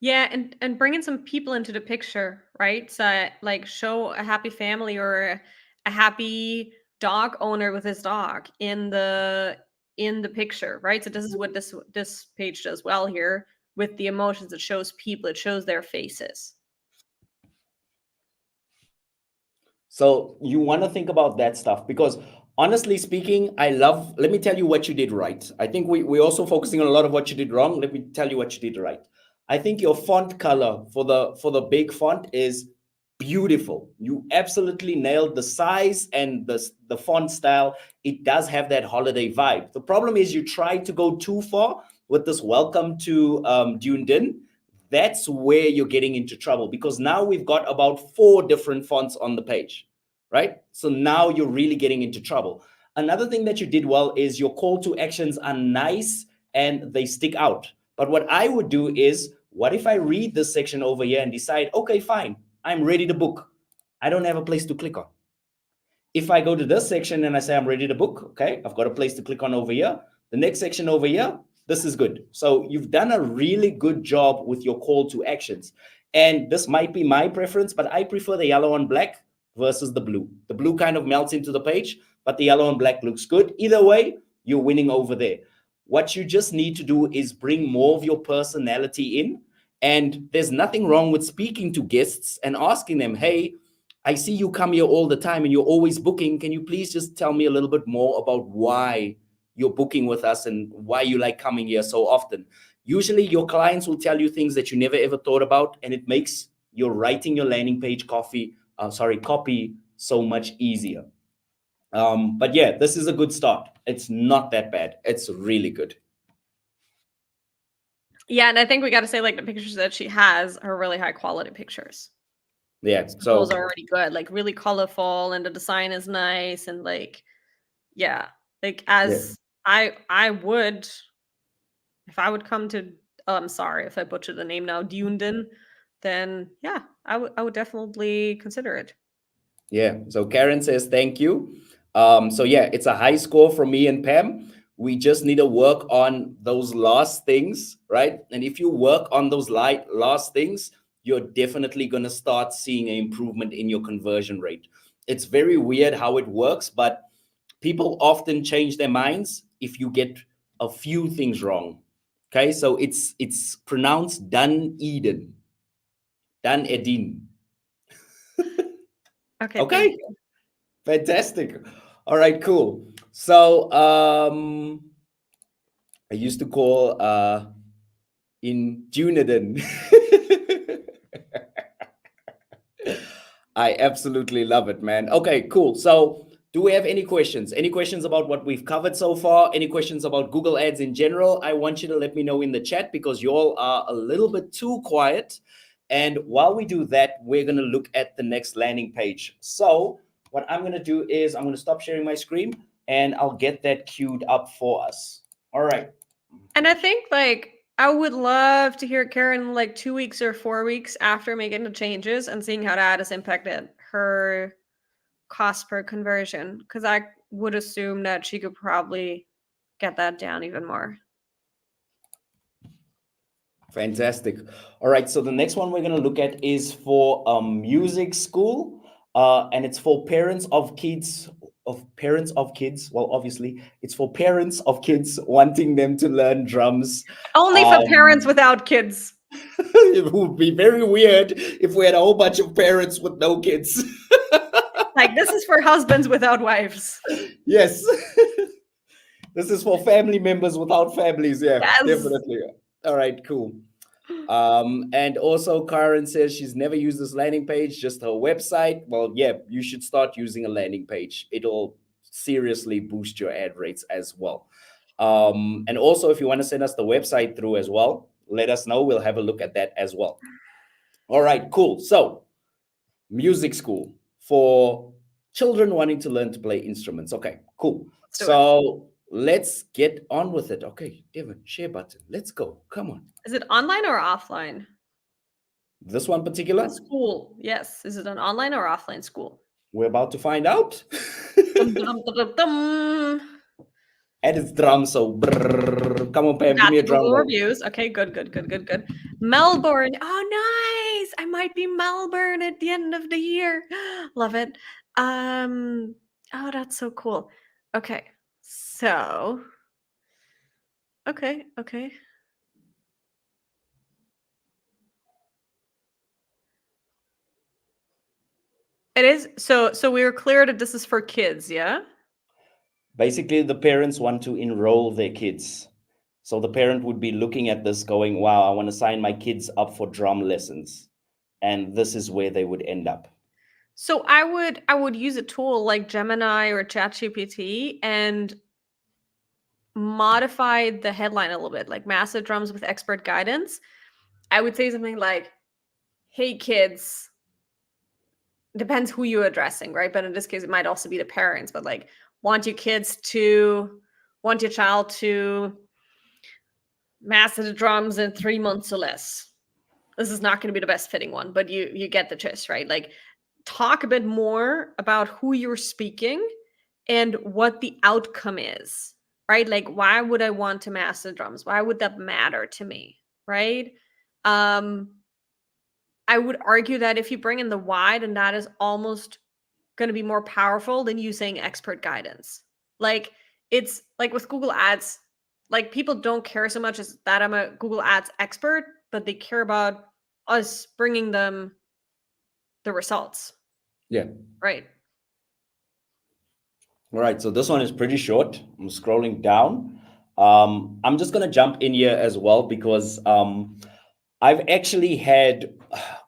Yeah, and bringing some people into the picture, right? So like show a happy family or a happy dog owner with his dog in the picture, right? So this is what this page does well here with the emotions. It shows people, it shows their faces.
So you want to think about that stuff, because honestly speaking, I love, let me tell you what you did right. I think we're also focusing on a lot of what you did wrong. Let me tell you what you did right. I think your font color for the big font is beautiful. You absolutely nailed the size and the font style. It does have that holiday vibe. The problem is you tried to go too far with this welcome to Dunedin. That's where you're getting into trouble, because now we've got about four different fonts on the page, right? So now you're really getting into trouble. Another thing that you did well is your call to actions are nice and they stick out. But what I would do is, what if I read this section over here and decide, okay, fine, I'm ready to book. I don't have a place to click on. If I go to this section and I say I'm ready to book, okay, I've got a place to click on over here. The next section over here, this is good. So you've done a really good job with your call to actions. And this might be my preference, but I prefer the yellow and black versus the blue. The blue kind of melts into the page, but the yellow and black looks good. Either way, you're winning over there. What you just need to do is bring more of your personality in. And there's nothing wrong with speaking to guests and asking them, hey, I see you come here all the time and you're always booking. Can you please just tell me a little bit more about why you're booking with us and why you like coming here so often? Usually your clients will tell you things that you never ever thought about, and it makes your writing your landing page copy so much easier. But yeah, this is a good start. It's not that bad. It's really good.
Yeah, and I think we got to say like the pictures that she has are really high quality pictures.
Yeah.
So
So
those are already good, like really colorful, and the design is nice, and like, yeah, like
yeah.
as I would, if I would come to, oh, I'm sorry if I butchered the name now, Dunedin, then yeah, I would definitely consider it.
Yeah. So Karen says thank you. So yeah, it's a high score from me and Pam. We just need to work on those last things, right? And if you work on those last things, you're definitely going to start seeing an improvement in your conversion rate. It's very weird how it works, but people often change their minds if you get a few things wrong. Okay, so it's pronounced Dunedin, Dunedin.
Okay, thank
Okay,
you.
fantastic. All right, cool. So I used to call in Dunedin. I absolutely love it, man. Okay, cool. So, do we have any questions? Any questions about what we've covered so far? Any questions about Google Ads in general? I want you to let me know in the chat because you all are a little bit too quiet. And while we do that, we're going to look at the next landing page. So, what I'm going to do is I'm going to stop sharing my screen and I'll get that queued up for us. All right.
And I think like I would love to hear Karen like 2 weeks or 4 weeks after making the changes and seeing how that has impacted her cost per conversion. Because I would assume that she could probably get that down even more.
Fantastic. All right. So the next one we're going to look at is for music school, and it's for parents of kids. Well, obviously, it's for parents of kids wanting them to learn drums.
Only for parents without kids.
It would be very weird if we had a whole bunch of parents with no kids.
Like this is for husbands without wives.
Yes. This is for family members without families. Yeah,
Yes.
definitely. All right, cool. And also Karen says she's never used this landing page, just her website. Well, yeah, you should start using a landing page. It'll seriously boost your ad rates as well. And also, if you want to send us the website through as well, let us know. We'll have a look at that as well. All right, cool. So, music school for children wanting to learn to play instruments. Okay, cool.
Let's do it.
So let's get on with it. Okay, Devon, share button. Let's go. Come on.
Is it online or offline?
This one particular?
School. Yes. Is it an online or offline school?
We're about to find out.
Dum, dum, dum, dum, dum.
And it's drum, so brrr. Come on, Pam, give
Got
me a
the
drum
Google
roll.
reviews. Okay, good. Melbourne. Oh, nice. I might be Melbourne at the end of the year. Love it. Oh, that's so cool. Okay. So, okay. It is so we were clear that this is for kids, yeah?
Basically, the parents want to enroll their kids. So the parent would be looking at this going, wow, I want to sign my kids up for drum lessons. And this is where they would end up.
So I would use a tool like Gemini or ChatGPT and modify the headline a little bit, like massive drums with expert guidance. I would say something like, "Hey kids," depends who you're addressing, right? But in this case, it might also be the parents. But like, want your child to master the drums in 3 months or less. This is not going to be the best fitting one, but you get the gist, right? Like, talk a bit more about who you're speaking and what the outcome is, right? Like, why would I want to master drums? Why would that matter to me, right? I would argue that if you bring in the why, then that is almost going to be more powerful than you saying expert guidance. Like, it's like with Google Ads, like people don't care so much as that I'm a Google Ads expert, but they care about us bringing them the results.
Yeah.
Right.
All right. So this one is pretty short. I'm scrolling down. I'm just going to jump in here as well because I've actually had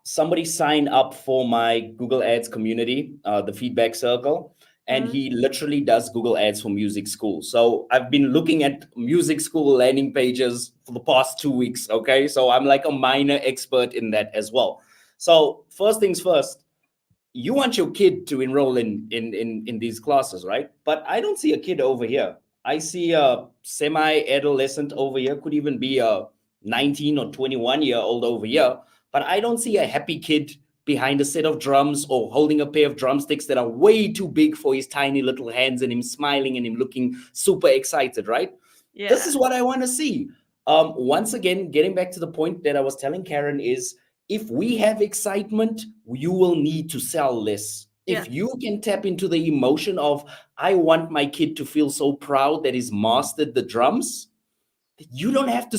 somebody sign up for my Google Ads community, the feedback circle, and he literally does Google Ads for music school. So I've been looking at music school landing pages for the past 2 weeks. Okay. So I'm like a minor expert in that as well. So first things first, you want your kid to enroll in these classes, right? But I don't see a kid over here. I see a semi-adolescent over here, could even be a 19 or 21-year-old over here, but I don't see a happy kid behind a set of drums or holding a pair of drumsticks that are way too big for his tiny little hands and him smiling and him looking super excited, right?
Yeah.
This is what I want to see. Once again, getting back to the point that I was telling Karen is, if we have excitement, you will need to sell less.
Yeah.
If you can tap into the emotion of, I want my kid to feel so proud that he's mastered the drums, you don't have to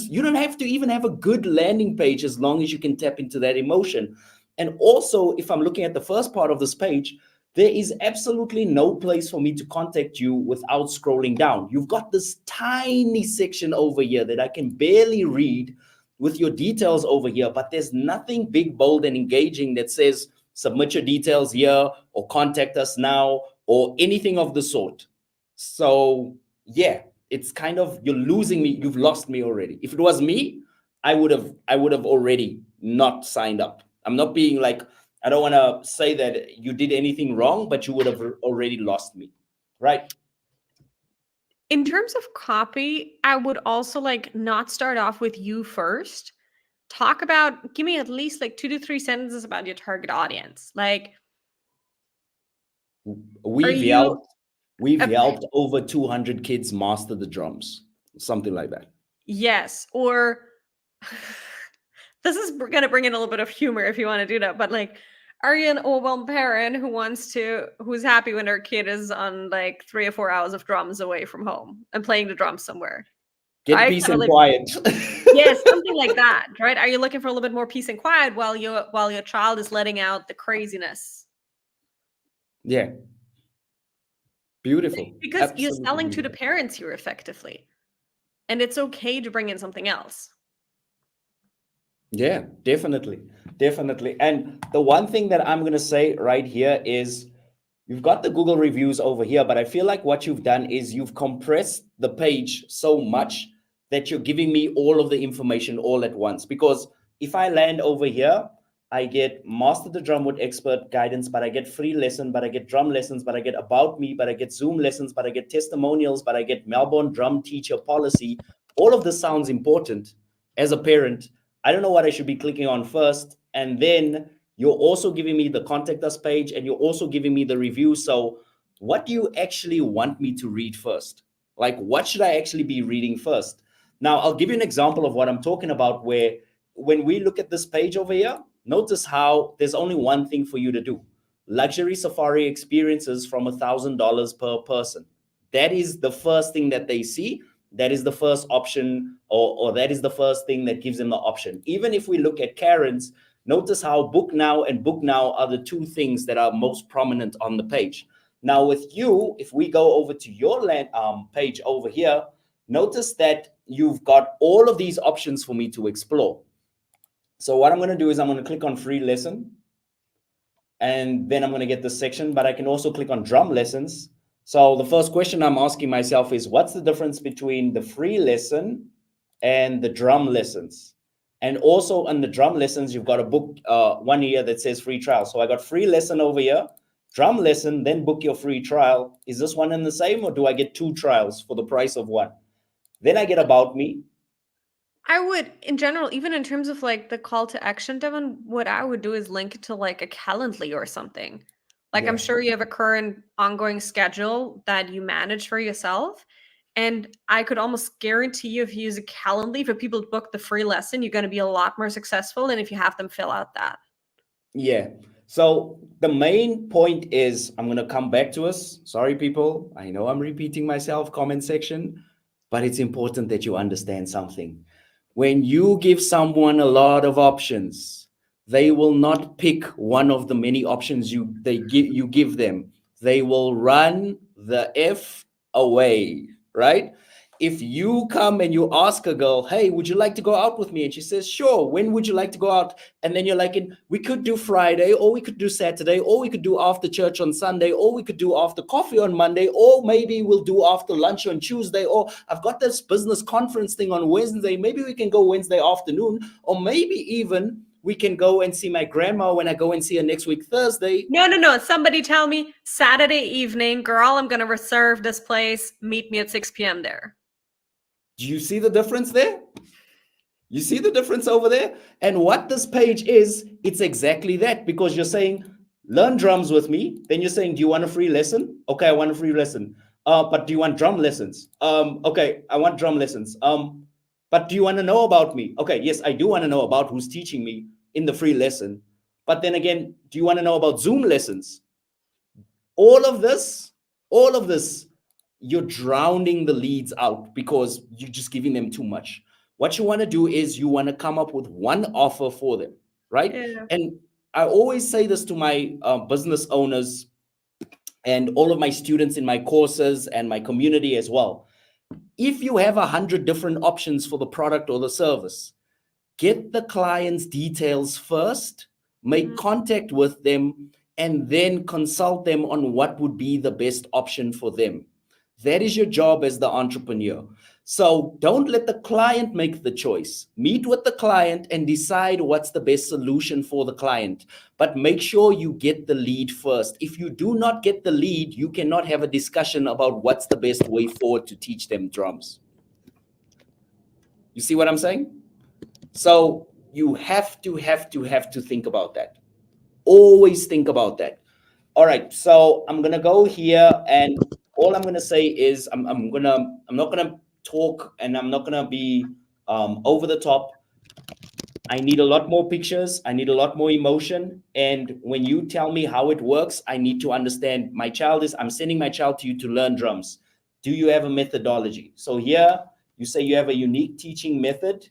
even have a good landing page as long as you can tap into that emotion. And also, if I'm looking at the first part of this page, there is absolutely no place for me to contact you without scrolling down. You've got this tiny section over here that I can barely read with your details over here, but there's nothing big, bold, and engaging that says submit your details here or contact us now or anything of the sort. So yeah, it's kind of, you're losing me. You've lost me already. If it was me, I would have already not signed up. I'm not being like, I don't want to say that you did anything wrong, but you would have already lost me, right?
In terms of copy, I would also like not start off with you first. Talk about, give me at least like 2 to 3 sentences about your target audience. Like, are
We've
you
helped we've
a
helped over 200 kids master the drums, something like that.
yes, or this is going to bring in a little bit of humor if you want to do that, but like, are you an overwhelmed parent who's happy when their kid is on like 3 or 4 hours of drums away from home and playing the drums somewhere?
Get
I
peace
kind of
and
live,
quiet.
yes, something like that, right? Are you looking for a little bit more peace and quiet while your child is letting out the craziness?
Yeah, beautiful.
Because you're
Absolutely
selling to the
beautiful.
parents here effectively, and it's okay to bring in something else.
Yeah, definitely. Definitely. And the one thing that I'm going to say right here is, you've got the Google reviews over here, but I feel like what you've done is you've compressed the page so much that you're giving me all of the information all at once. Because if I land over here, I get Master the Drum with Expert guidance, but I get free lesson, but I get drum lessons, but I get About Me, but I get Zoom lessons, but I get testimonials, but I get Melbourne drum teacher policy. All of this sounds important. As a parent, I don't know what I should be clicking on first. And then you're also giving me the contact us page, and you're also giving me the review. So what do you actually want me to read first? Like, what should I actually be reading first? Now, I'll give you an example of what I'm talking about, where when we look at this page over here, notice how there's only one thing for you to do: luxury safari experiences from $1,000 per person. That is the first thing that they see. That is the first option, or that is the first thing that gives them the option. Even if we look at Karen's, notice how book now and book now are the two things that are most prominent on the page. Now with you, if we go over to your land page over here, notice that you've got all of these options for me to explore. So what I'm going to do is I'm going to click on free lesson, and then I'm going to get this section, but I can also click on drum lessons. So the first question I'm asking myself is, what's the difference between the free lesson and the drum lessons? And also on the drum lessons, you've got a book one here that says free trial. So I got free lesson over here, drum lesson, then book your free trial. Is this one and the same, or do I get two trials for the price of one? Then I get About Me.
I would, in general, even in terms of like the call to action, Devon, what I would do is link it to like a Calendly or something. Like, I'm
Yeah.
sure you have a current ongoing schedule that you manage for yourself. And I could almost guarantee you, if you use a Calendly for people to book the free lesson, you're going to be a lot more successful than if you have them fill out that.
Yeah. So the main point is, I'm going to come back to us. Sorry, people. I know I'm repeating myself, comment section, but it's important that you understand something. When you give someone a lot of options, they will not pick one of the many options you give them. They will run the F away, right? If you come and you ask a girl, hey, would you like to go out with me? And she says, sure. When would you like to go out? And then you're like, we could do Friday, or we could do Saturday, or we could do after church on Sunday, or we could do after coffee on Monday, or maybe we'll do after lunch on Tuesday, or I've got this business conference thing on Wednesday. Maybe we can go Wednesday afternoon, or maybe even we can go and see my grandma when I go and see her next week, Thursday.
No, no, no. Somebody tell me Saturday evening, girl, I'm going to reserve this place. Meet me at 6 p.m. there.
Do you see the difference there? You see the difference over there? And what this page is, it's exactly that, because you're saying, learn drums with me. Then you're saying, do you want a free lesson? Okay, I want a free lesson. But do you want drum lessons? Okay, I want drum lessons. But do you want to know about me? Okay, yes, I do want to know about who's teaching me in the free lesson. But then again, do you want to know about Zoom lessons? All of this, all of this, you're drowning the leads out because you're just giving them too much. What you want to do is you want to come up with one offer for them, right?
Yeah.
And I always say this to my business owners and all of my students in my courses and my community as well. If you have 100 different options for the product or the service, Get the client's details first, make
Mhm.
contact with them, and then consult them on what would be the best option for them. That is your job as the entrepreneur. So don't let the client make the choice. Meet with the client and decide what's the best solution for the client. But make sure you get the lead first. If you do not get the lead, you cannot have a discussion about what's the best way forward to teach them drums. You see what I'm saying? So you have to think about that. Always think about that. All right. So I'm gonna go here, and all I'm gonna say is I'm not gonna talk, and I'm not gonna be over the top. I need a lot more pictures. I need a lot more emotion. And when you tell me how it works, I need to understand. I'm sending my child to you to learn drums. Do you have a methodology? So here you say you have a unique teaching method.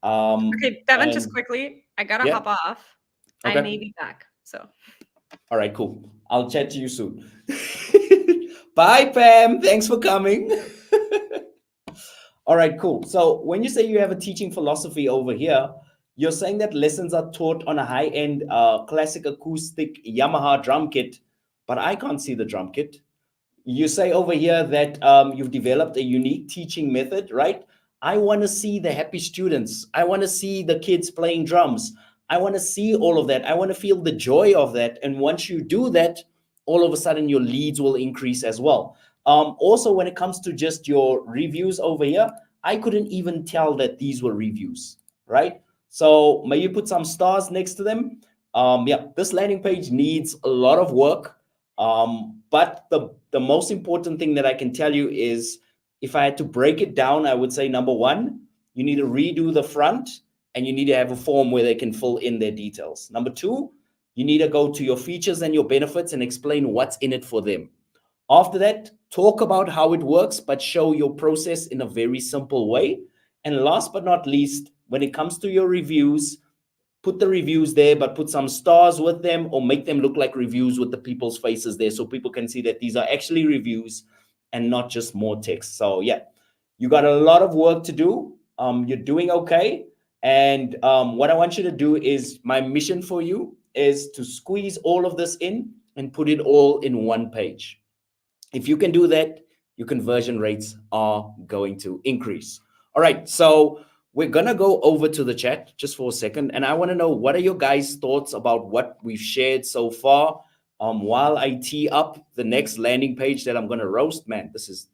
Okay, Devon, just
And
quickly, I gotta
yeah,
hop off. I
okay.
may be back. So
All right, cool. I'll chat to you soon. Bye, Pam. Thanks for coming. All right, cool. So when you say you have a teaching philosophy over here, you're saying that lessons are taught on a high-end classic acoustic Yamaha drum kit, but I can't see the drum kit. You say over here that you've developed a unique teaching method, right? I want to see the happy students. I want to see the kids playing drums. I want to see all of that. I want to feel the joy of that. And once you do that, all of a sudden your leads will increase as well. Also, when it comes to just your reviews over here, I couldn't even tell that these were reviews, right? So may you put some stars next to them. Yeah, this landing page needs a lot of work. But the most important thing that I can tell you is, if I had to break it down, I would say number one, you need to redo the front, and you need to have a form where they can fill in their details. Number two, you need to go to your features and your benefits and explain what's in it for them. After that, talk about how it works, but show your process in a very simple way. And last but not least, when it comes to your reviews, put the reviews there, but put some stars with them, or make them look like reviews with the people's faces there, so people can see that these are actually reviews and not just more text. So yeah, you got a lot of work to do. You're doing okay. And what I want you to do is, my mission for you is to squeeze all of this in and put it all in one page. If you can do that, your conversion rates are going to increase. All right, so we're gonna go over to the chat just for a second, and I want to know, what are your guys' thoughts about what we've shared so far? While I tee up the next landing page that I'm gonna roast, man, this is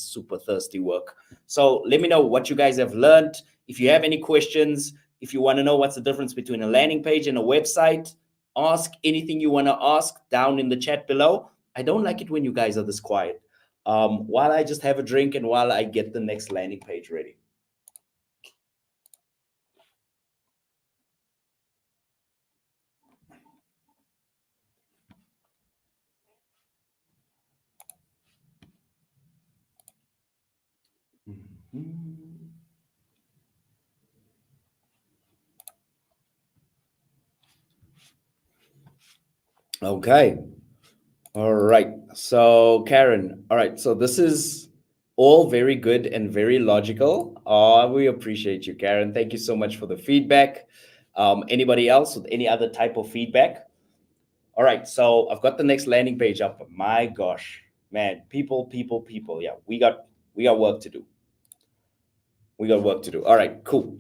super thirsty work. So let me know what you guys have learned. If you have any questions, if you want to know what's the difference between a landing page and a website, ask anything you want to ask down in the chat below. I don't like it when you guys are this quiet. While I just have a drink and while I get the next landing page ready. Mhm. Okay. All right. So, Karen, all right. So, this is all very good and very logical. We appreciate you, Karen. Thank you so much for the feedback. Anybody else with any other type of feedback? All right. So, I've got the next landing page up. My gosh, man, people. Yeah, we got work to do. We got work to do. All right, cool.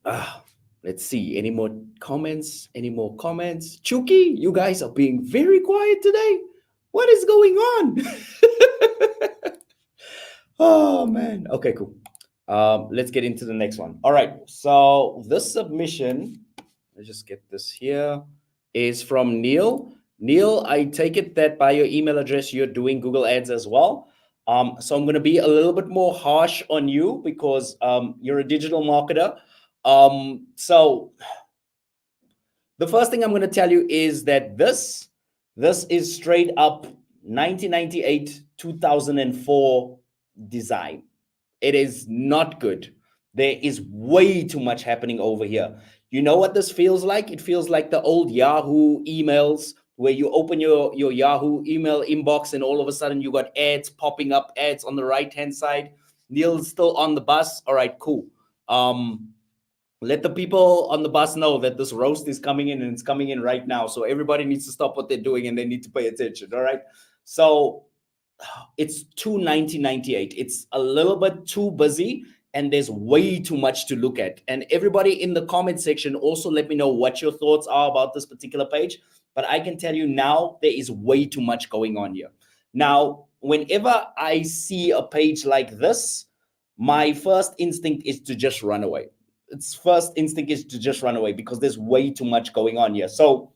Ah, let's see. Any more comments? Any more comments? Chuki, you guys are being very quiet today. What is going on? Oh man. Okay, cool. Let's get into the next one. All right. So this submission, let's just get this here, is from Neil. Neil, I take it that by your email address, you're doing Google Ads as well. So I'm going to be a little bit more harsh on you because you're a digital marketer. So the first thing I'm going to tell you is that this is straight up 1998 2004 design. It is not good. There is way too much happening over here. You know what this feels like? It feels like the old Yahoo emails where you open your Yahoo email inbox and all of a sudden you got ads popping up, ads on the right hand side. Neil's still on the bus. All right, cool. um Let the people on the bus know that this roast is coming in and it's coming in right now. So everybody needs to stop what they're doing and they need to pay attention. All right. So it's 290.98. It's a little bit too busy and there's way too much to look at. And everybody in the comment section also let me know what your thoughts are about this particular page. But I can tell you now there is way too much going on here. Now, whenever I see a page like this, my first instinct is to just run away. Its first instinct is to just run away because there's way too much going on here. So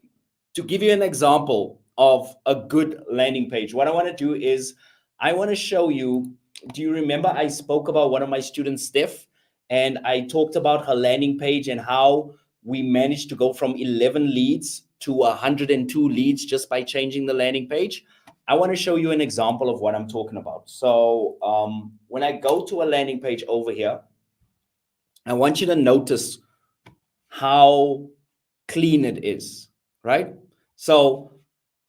to give you an example of a good landing page, what I want to do is I want to show you. Do you remember I spoke about one of my students, Steph, and I talked about her landing page and how we managed to go from 11 leads to 102 leads just by changing the landing page? I want to show you an example of what I'm talking about. So when I go to a landing page over here, I want you to notice how clean it is, right? So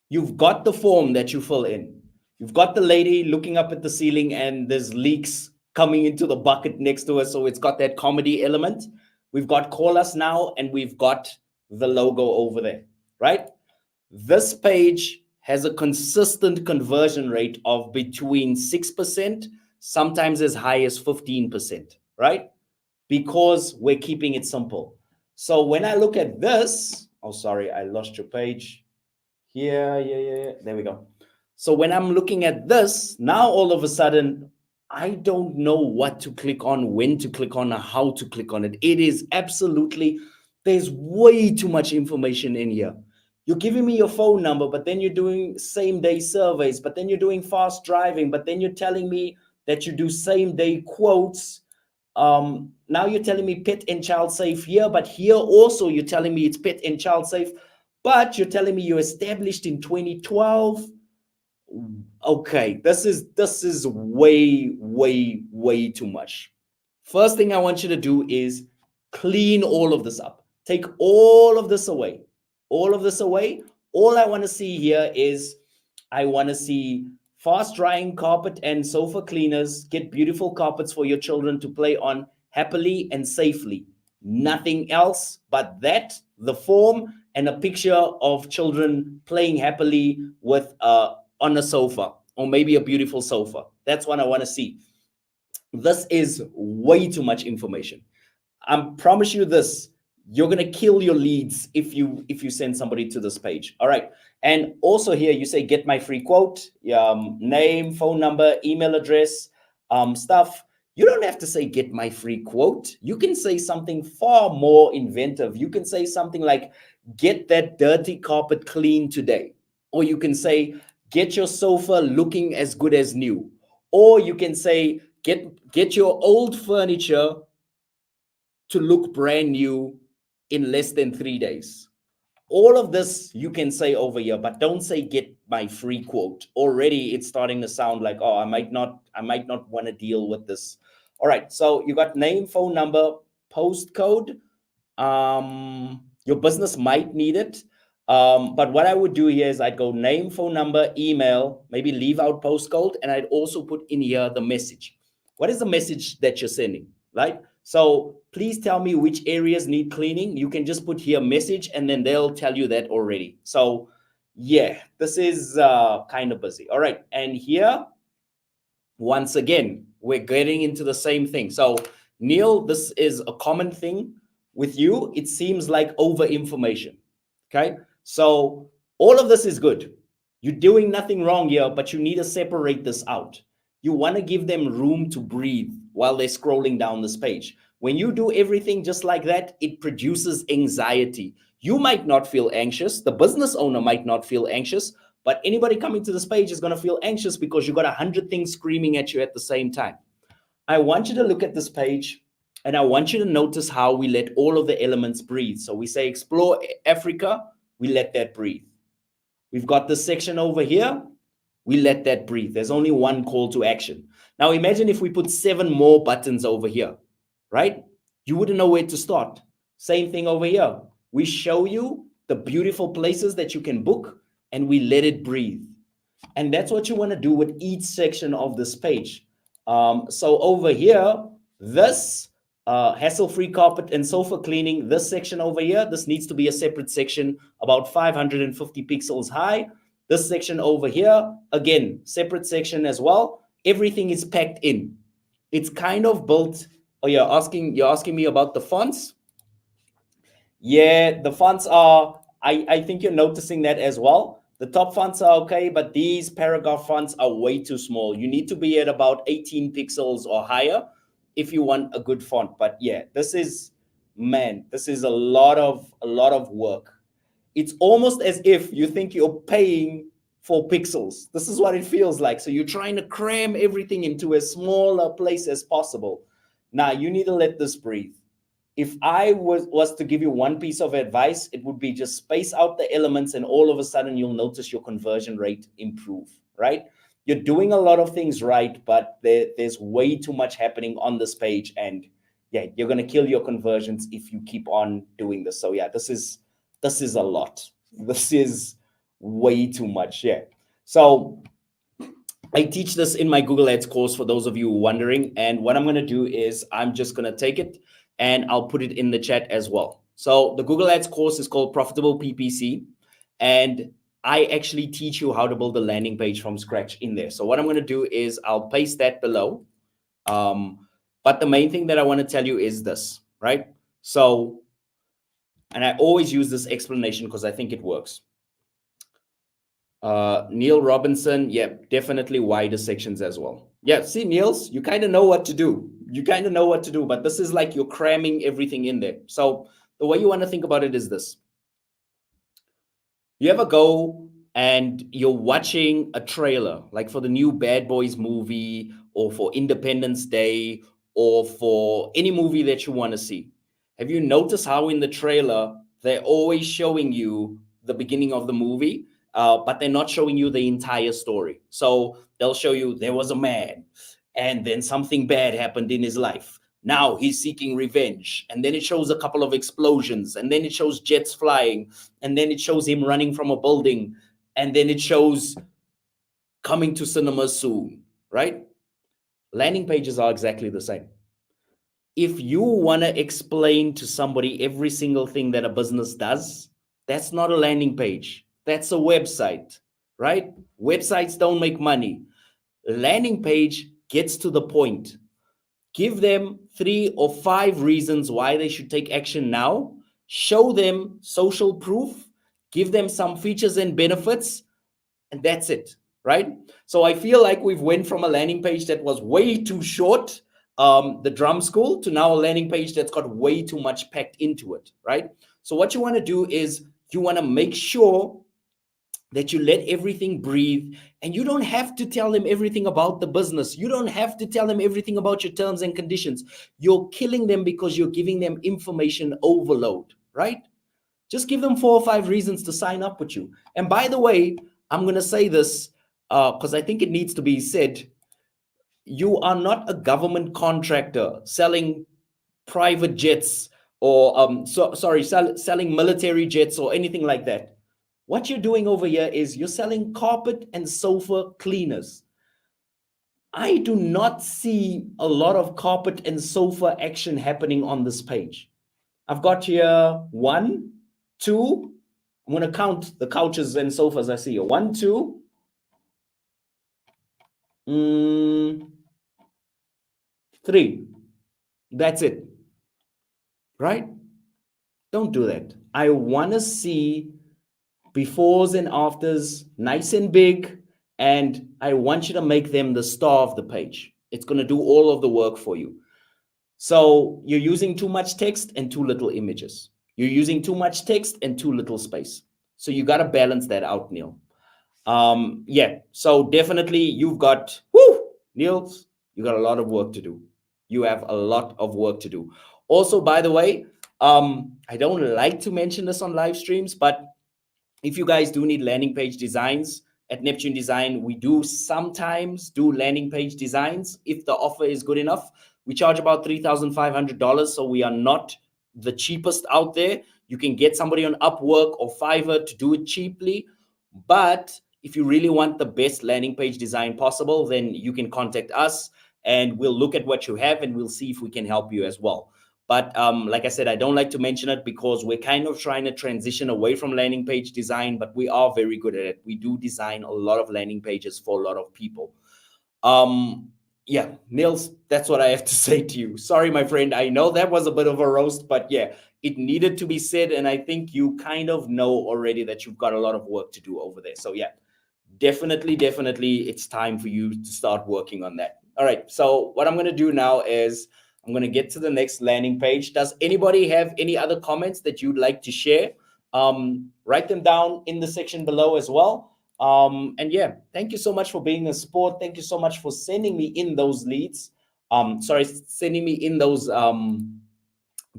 you've got the form that you fill in. You've got the lady looking up at the ceiling and there's leaks coming into the bucket next to her. So it's got that comedy element. We've got call us now and we've got the logo over there, right? This page has a consistent conversion rate of between 6%, sometimes as high as 15%, right? Because we're keeping it simple. So when I look at this, oh, sorry, I lost your page. Here, yeah. There we go. So when I'm looking at this, now all of a sudden, I don't know what to click on, when to click on, or how to click on it. It is absolutely, there's way too much information in here. You're giving me your phone number, but then you're doing same day surveys, but then you're doing fast driving, but then you're telling me that you do same day quotes. Now you're telling me pet and child safe here, but here also you're telling me it's pet and child safe, but you're telling me you established in 2012. Okay, this is way too much. First thing I want you to do is clean all of this up. Take all of this away. All of this away. All I want to see here is I want to see fast drying carpet and sofa cleaners. Get beautiful carpets for your children to play on happily and safely. Nothing else but that, the form, and a picture of children playing happily with on a sofa or maybe a beautiful sofa. That's what I want to see. This is way too much information. I promise you this, you're going to kill your leads if you send somebody to this page. All right. And also here you say get my free quote, name, phone number, email address, stuff. You don't have to say get my free quote. You can say something far more inventive. You can say something like get that dirty carpet clean today. Or you can say get your sofa looking as good as new. Or you can say get your old furniture to look brand new in less than 3 days. All of this you can say over here, but don't say get my free quote. Already it's starting to sound like, oh, I might not want to deal with this. All right, so you got name, phone number, postcode. Your business might need it. But what I would do here is I'd go name, phone number, email, maybe leave out postcode, and I'd also put in here the message. What is the message that you're sending, right? So please tell me which areas need cleaning. You can just put here message and then they'll tell you that already. So yeah, this is kind of busy. All right, and here, once again, we're getting into the same thing. So Neil, this is a common thing with you. It seems like over information. Okay, so all of this is good. You're doing nothing wrong here, but you need to separate this out. You want to give them room to breathe while they're scrolling down this page. When you do everything just like that, it produces anxiety. You might not feel anxious. The business owner might not feel anxious, but anybody coming to this page is going to feel anxious because you got 100 things screaming at you at the same time. I want you to look at this page and I want you to notice how we let all of the elements breathe. So we say explore Africa, we let that breathe. We've got this section over here, we let that breathe. There's only one call to action. Now imagine if we put 7 more buttons over here, right? You wouldn't know where to start. Same thing over here. We show you the beautiful places that you can book and we let it breathe. And that's what you want to do with each section of this page. So over here, this Hassle-free carpet and sofa cleaning. This section over here, this needs to be a separate section, about 550 pixels high. This section over here, again, separate section as well. Everything is packed in. It's kind of built. Oh, you're asking me about the fonts. Yeah, the fonts are, I think you're noticing that as well. The top fonts are okay, but these paragraph fonts are way too small. You need to be at about 18 pixels or higher if you want a good font. But yeah, this is a lot of work. It's almost as if you think you're paying for pixels. This is what it feels like. So you're trying to cram everything into as small a place as possible. Now you need to let this breathe. If I was to give you one piece of advice, it would be just space out the elements, and all of a sudden you'll notice your conversion rate improve, right? You're doing a lot of things right, but there's way too much happening on this page, and yeah, you're gonna kill your conversions if you keep on doing this. So yeah, this is a lot. This is way too much. Yeah. So I teach this in my Google Ads course for those of you wondering. And what I'm going to do is I'm just going to take it and I'll put it in the chat as well. So the Google Ads course is called Profitable PPC. And I actually teach you how to build a landing page from scratch in there. So what I'm going to do is I'll paste that below. But the main thing that I want to tell you is this, right? So, and I always use this explanation because I think it works. Neil Robinson, yeah, definitely wider sections as well. Yeah, see, Niels, you kind of know what to do. But this is like you're cramming everything in there. So the way you want to think about it is this. You ever go and you're watching a trailer, like for the new Bad Boys movie or for Independence Day or for any movie that you want to see? Have you noticed how in the trailer, they're always showing you the beginning of the movie? But they're not showing you the entire story. So they'll show you there was a man and then something bad happened in his life. Now he's seeking revenge. And then it shows a couple of explosions. And then it shows jets flying. And then it shows him running from a building. And then it shows coming to cinemas soon, right? Landing pages are exactly the same. If you want to explain to somebody every single thing that a business does, that's not a landing page. That's a website, right? Websites don't make money. Landing page gets to the point. Give them 3 or 5 reasons why they should take action now. Show them social proof. Give them some features and benefits. And that's it, right? So I feel like we've went from a landing page that was way too short, the drum school, to now a landing page that's got way too much packed into it, right? So what you want to do is you want to make sure that you let everything breathe, and you don't have to tell them everything about the business. You don't have to tell them everything about your terms and conditions. You're killing them because you're giving them information overload, right? Just give them 4 or 5 reasons to sign up with you. And by the way, I'm going to say this because I think it needs to be said. You are not a government contractor selling private jets or selling military jets or anything like that. What you're doing over here is you're selling carpet and sofa cleaners. I do not see a lot of carpet and sofa action happening on this page. I've got here 1, 2. I'm going to count the couches and sofas I see here. 1, 2. 3. That's it. Right? Don't do that. I want to see befores and afters, nice and big, and I want you to make them the star of the page. It's going to do all of the work for you. So you're using too much text and too little images. You're using too much text and too little space. So you got to balance that out, Neil. Yeah, so definitely you've got, Niels, you got a lot of work to do. You have a lot of work to do. Also, by the way, I don't like to mention this on live streams, but if you guys do need landing page designs at Neptune Design, we do sometimes do landing page designs if the offer is good enough. We charge about $3,500, so we are not the cheapest out there. You can get somebody on Upwork or Fiverr to do it cheaply, but if you really want the best landing page design possible, then you can contact us and we'll look at what you have and we'll see if we can help you as well. But like I said, I don't like to mention it because we're kind of trying to transition away from landing page design, but we are very good at it. We do design a lot of landing pages for a lot of people. Um, yeah, Nils, that's what I have to say to you. Sorry, my friend. I know that was a bit of a roast, but yeah, it needed to be said. And I think you kind of know already that you've got a lot of work to do over there. So yeah, definitely it's time for you to start working on that. All right, so what I'm going to do now is I'm going to get to the next landing page. Does anybody have any other comments that you'd like to share? Write them down in the section below as well. And yeah, thank you so much for being a sport. Thank you so much for sending me in those leads. Sorry, sending me in those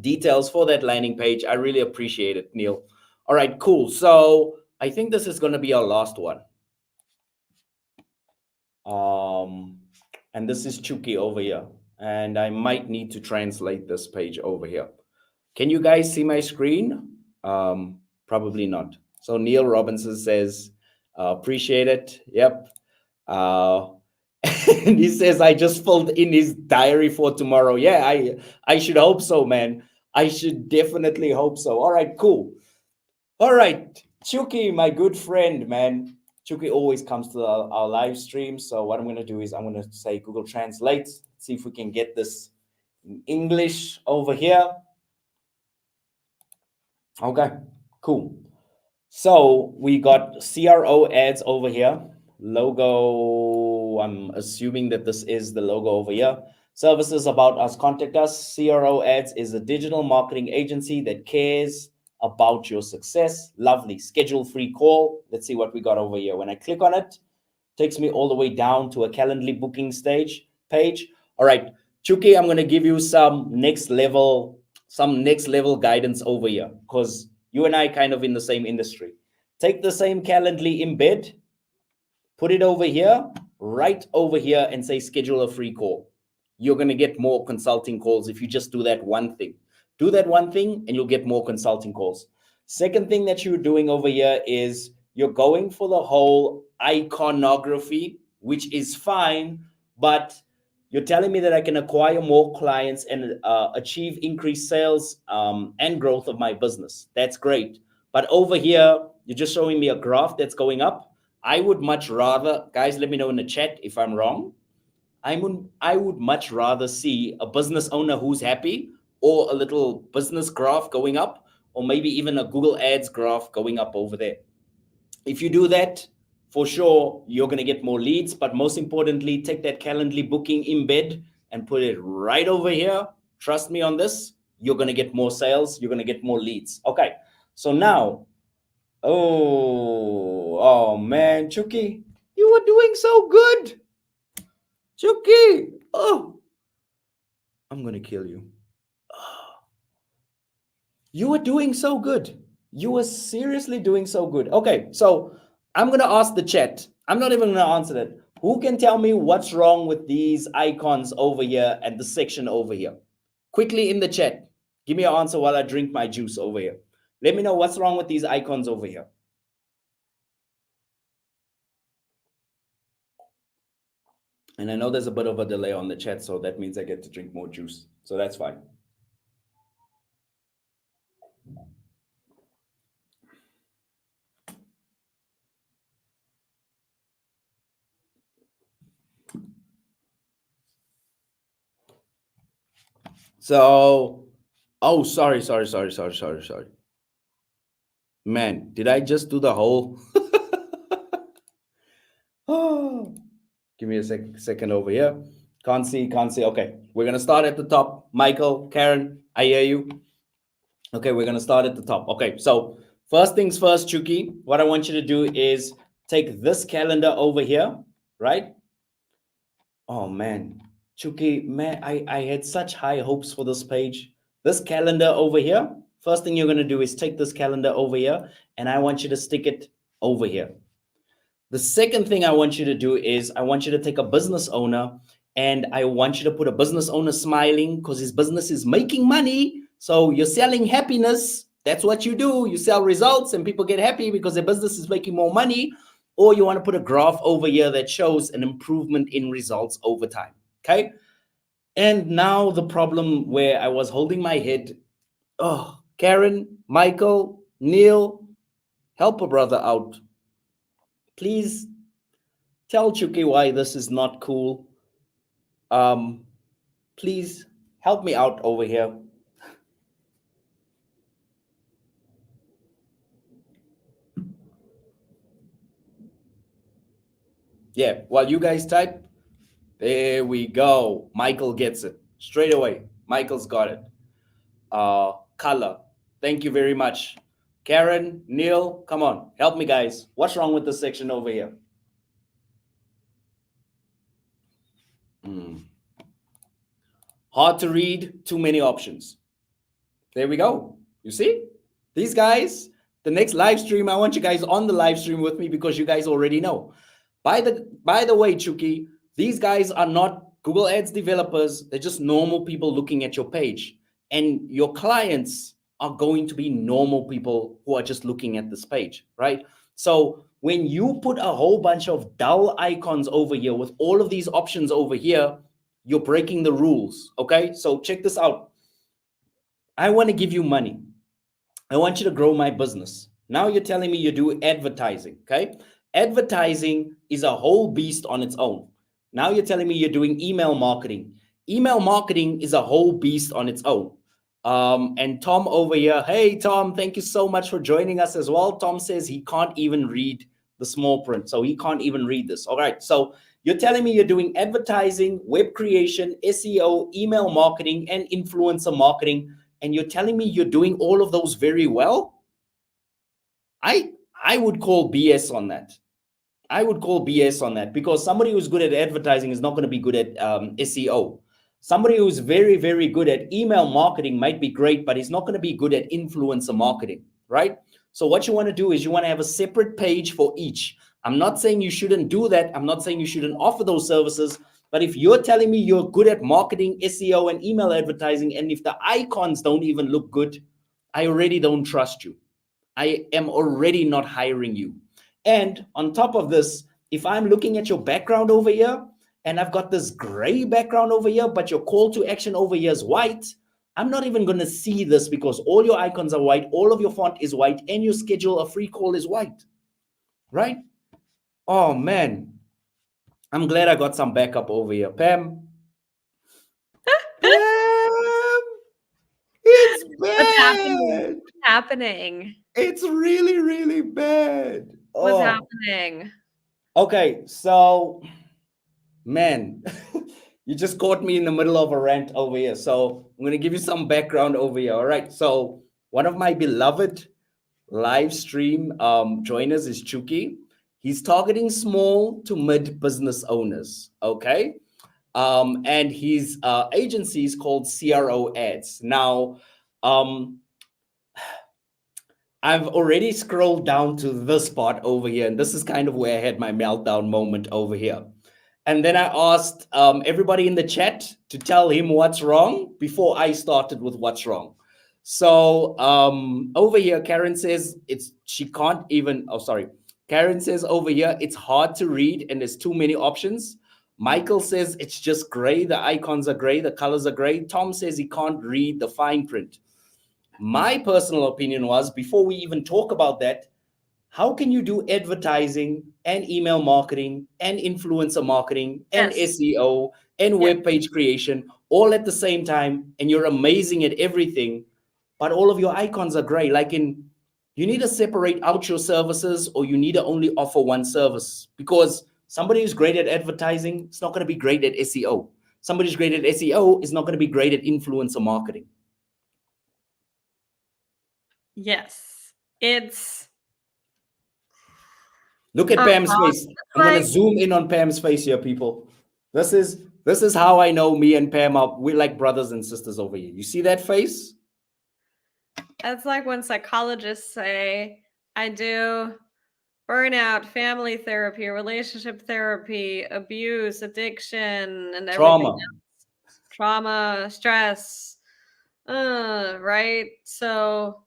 details for that landing page. I really appreciate it, Neil. All right, cool. So I think this is going to be our last one. Um, and this is Chuki over here. And I might need to translate this page over here. Can you guys see my screen? Probably not. So Neil Robinson says, appreciate it. Yep. Uh, and he says, I just filled in his diary for tomorrow. Yeah, I should hope so, man. I should definitely hope so. All right, cool. All right, Chuki, my good friend, man. Chuki always comes to our live stream. So what I'm going to do is I'm going to say Google Translate, see if we can get this in English over here. Okay, cool. So we got CRO ads over here. Logo, I'm assuming that this is the logo over here. Services about us, contact us. CRO ads is a digital marketing agency that cares about your success. Lovely. Schedule free call. Let's see what we got over here. When I click on it, takes me all the way down to a Calendly booking stage page. All right, Chuki, I'm going to give you some next level guidance over here because you and I kind of in the same industry. Take the same Calendly embed, put it over here, right over here, and say schedule a free call. You're going to get more consulting calls if you just do that one thing. Do that one thing and you'll get more consulting calls. Second thing that you're doing over here is you're going for the whole iconography, which is fine, but you're telling me that I can acquire more clients and achieve increased sales and growth of my business. That's great. But over here, you're just showing me a graph that's going up. I would much rather, guys, let me know in the chat if I'm wrong. I would much rather see a business owner who's happy or a little business graph going up, or maybe even a Google Ads graph going up over there. If you do that, for sure, you're going to get more leads. But most importantly, take that Calendly booking embed and put it right over here. Trust me on this. You're going to get more sales. You're going to get more leads. Okay. So now, oh man, Chuki, you were doing so good. Chuki, oh, I'm going to kill you. You were doing so good. You were seriously doing so good. Okay, so I'm going to ask the chat. I'm not even going to answer that. Who can tell me what's wrong with these icons over here and the section over here? Quickly in the chat. Give me an answer while I drink my juice over here. Let me know what's wrong with these icons over here. And I know there's a bit of a delay on the chat, so that means I get to drink more juice. So that's fine. So, oh, sorry. Man, did I just do the whole? Oh, give me a second over here. Can't see. Okay, we're gonna start at the top. Michael, Karen, I hear you. Okay, we're gonna start at the top. Okay, so first things first, Chuki, what I want you to do is take this calendar over here, right? Oh man, Chuki, man, I had such high hopes for this page. This calendar over here, first thing you're gonna do is take this calendar over here, and I want you to stick it over here. The second thing I want you to do is I want you to take a business owner and I want you to put a business owner smiling because his business is making money. So you're selling happiness. That's what you do. You sell results and people get happy because their business is making more money. Or you want to put a graph over here that shows an improvement in results over time. Okay. And now the problem where I was holding my head. Oh, Karen, Michael, Neil, help a brother out. Please tell Chuki why this is not cool. Um, please help me out over here. Yeah, while you guys type, there we go. Michael gets it straight away. Michael's got it. Color. Thank you very much. Karen, Neil, come on, help me, guys. What's wrong with this section over here? Hmm. Hard to read, too many options. There we go. You see? These guys, the next live stream, I want you guys on the live stream with me because you guys already know. By the way, Chuki, these guys are not Google Ads developers. They're just normal people looking at your page. And your clients are going to be normal people who are just looking at this page, right? So when you put a whole bunch of dull icons over here with all of these options over here, you're breaking the rules. Okay. So check this out. I want to give you money. I want you to grow my business. Now you're telling me you do advertising, okay? Advertising is a whole beast on its own. Now you're telling me you're doing email marketing. Email marketing is a whole beast on its own. And Tom over here, hey Tom, thank you so much for joining us as well. Tom says he can't even read the small print, so he can't even read this. All right, so you're telling me you're doing advertising, web creation, SEO, email marketing, and influencer marketing, and you're telling me you're doing all of those very well. I would call BS on that. I would call BS on that because somebody who's good at advertising is not going to be good at SEO. Somebody who's very, very good at email marketing might be great, but he's not going to be good at influencer marketing, right? So what you want to do is you want to have a separate page for each. I'm not saying you shouldn't do that. I'm not saying you shouldn't offer those services. But if you're telling me you're good at marketing, SEO, and email advertising, and if the icons don't even look good, I already don't trust you. I am already not hiring you. And on top of this, if I'm looking at your background over here and I've got this gray background over here, but your call to action over here is white, I'm not even going to see this because all your icons are white, all of your font is white, and your schedule a free call is white, right? Oh man, I'm glad I got some backup over here. Pam, Pam, it's
What's happening?
bad.
What's happening?
It's really, really bad.
What's
Oh,
happening?
okay. So, man, you just caught me in the middle of a rant over here. So, I'm going to give you some background over here. All right. So, one of my beloved live stream joiners is Chuki. He's targeting small to mid business owners. Okay. And his agency is called CRO Ads. Now, um, I've already scrolled down to this part over here, and this is kind of where I had my meltdown moment over here. And then I asked everybody in the chat to tell him what's wrong before I started with what's wrong. So over here, Karen says she can't even. Oh, sorry. Karen says over here it's hard to read and there's too many options. Michael says it's just gray. The icons are gray. The colors are gray. Tom says he can't read the fine print. My personal opinion was before we even talk about that, how can you do advertising and email marketing and influencer marketing and
Yes.
SEO and
Yeah.
web page creation all at the same time and you're amazing at everything, but all of your icons are gray? Like you need to separate out your services or you need to only offer one service because somebody who's great at advertising is not going to be great at SEO. Somebody who's great at SEO is not going to be great at influencer marketing.
Yes. It's
Look at Pam's face. I'm gonna
like
zoom in on Pam's face here, people. This is how I know me and Pam are. We're like brothers and sisters over here. You see that face?
that's like when psychologists say, I do burnout, family therapy, relationship therapy, abuse, addiction, and everything
Trauma.
else. Trauma, stress. Right? So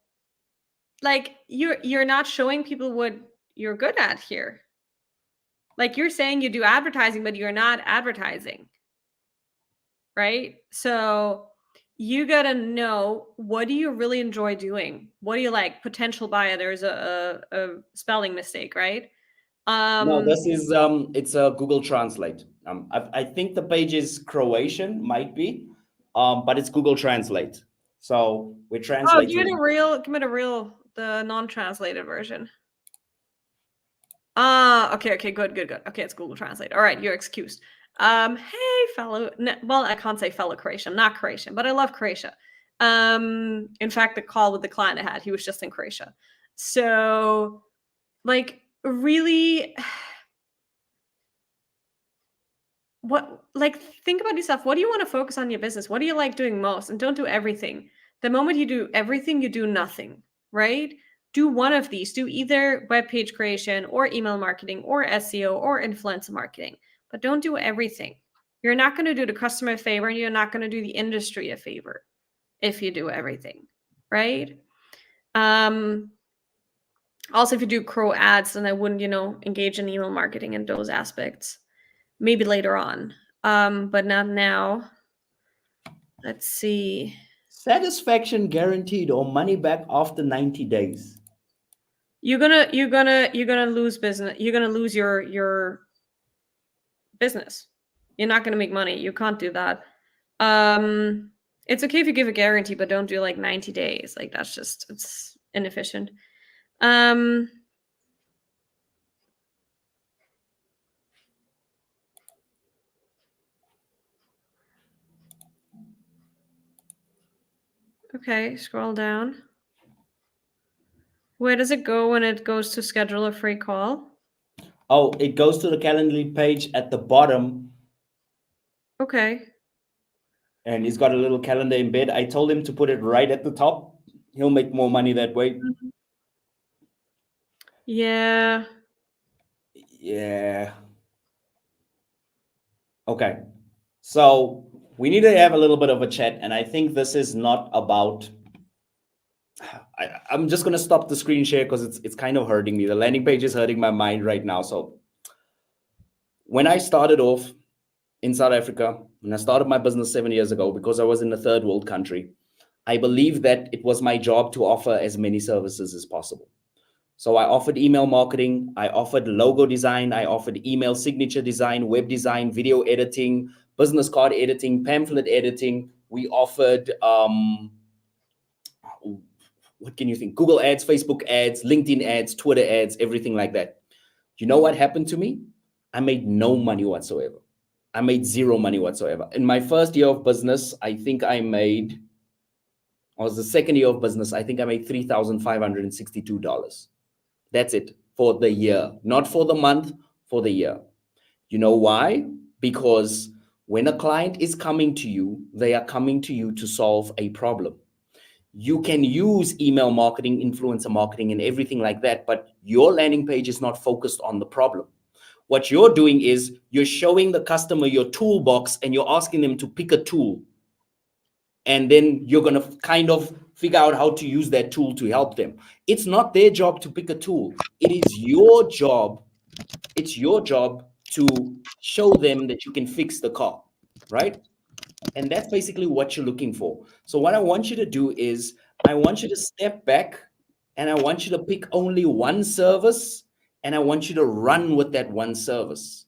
like you're not showing people what you're good at here. Like you're saying you do advertising, but you're not advertising. right? So you gotta know, what do you really enjoy doing? What do you like? Potential buyer. There's a spelling mistake, right?
No,
Um,
this is it's a Google Translate. I think the page is Croatian, might be, but it's Google Translate. So we're
oh, give
translating.
it a real, give it a real, the non-translated version. Ah, okay, okay, good, good, good. Okay, it's Google Translate. All right, you're excused. Hey, fellow. Well, I can't say fellow Croatian. I'm not Croatian, but I love Croatia. In fact, the call with the client I had, he was just in Croatia. So, like, really, what, like, think about yourself. What do you want to focus on your business? What do you like doing most? And don't do everything. The moment you do everything, you do nothing, right? Do one of these. Do either web page creation or email marketing or SEO or influencer marketing, but don't do everything. You're not going to do the customer a favor, and you're not going to do the industry a favor if you do everything, right? Um, Also, if you do crow ads, then I wouldn't, engage in email marketing and those aspects. Maybe later on, but not now. Let's see.
Satisfaction guaranteed or money back after 90 days.
You're gonna lose business. You're gonna lose your business. You're not gonna make money. You can't do that. Um, it's okay if you give a guarantee, but don't do like 90 days. Like that's just, it's inefficient. Um, okay, scroll down. Where does it go when it goes to schedule a free call?
Oh, it goes to the Calendly page at the bottom,
Okay.
and he's got a little calendar embed. I told him to put it right at the top. He'll make more money that way.
Mhm. Yeah.
Yeah. Okay. So we need to have a little bit of a chat, and I think this is not about. I'm just gonna stop the screen share because it's kind of hurting me. The landing page is hurting my mind right now. So when I started off in South Africa, when I started my business 7 years ago, because I was in a third world country, I believed that it was my job to offer as many services as possible. So I offered email marketing, I offered logo design, I offered email signature design, web design, video editing, business card editing, pamphlet editing. We offered what can you think? Google ads, Facebook ads, LinkedIn ads, Twitter ads, everything like that. You know what happened to me? I made no money whatsoever. I made zero money whatsoever. In my first year of business, I was the second year of business, I think I made $3,562. That's it for the year, not for the month, for the year. You know why? Because when a client is coming to you, they are coming to you to solve a problem. You can use email marketing, influencer marketing, and everything like that, but your landing page is not focused on the problem. What you're doing is you're showing the customer your toolbox and you're asking them to pick a tool. And then you're going to kind of figure out how to use that tool to help them. It's not their job to pick a tool. It is your job. It's your job to show them that you can fix the car, right? And that's basically what you're looking for. So what I want you to do is I want you to step back and I want you to pick only one service and I want you to run with that one service.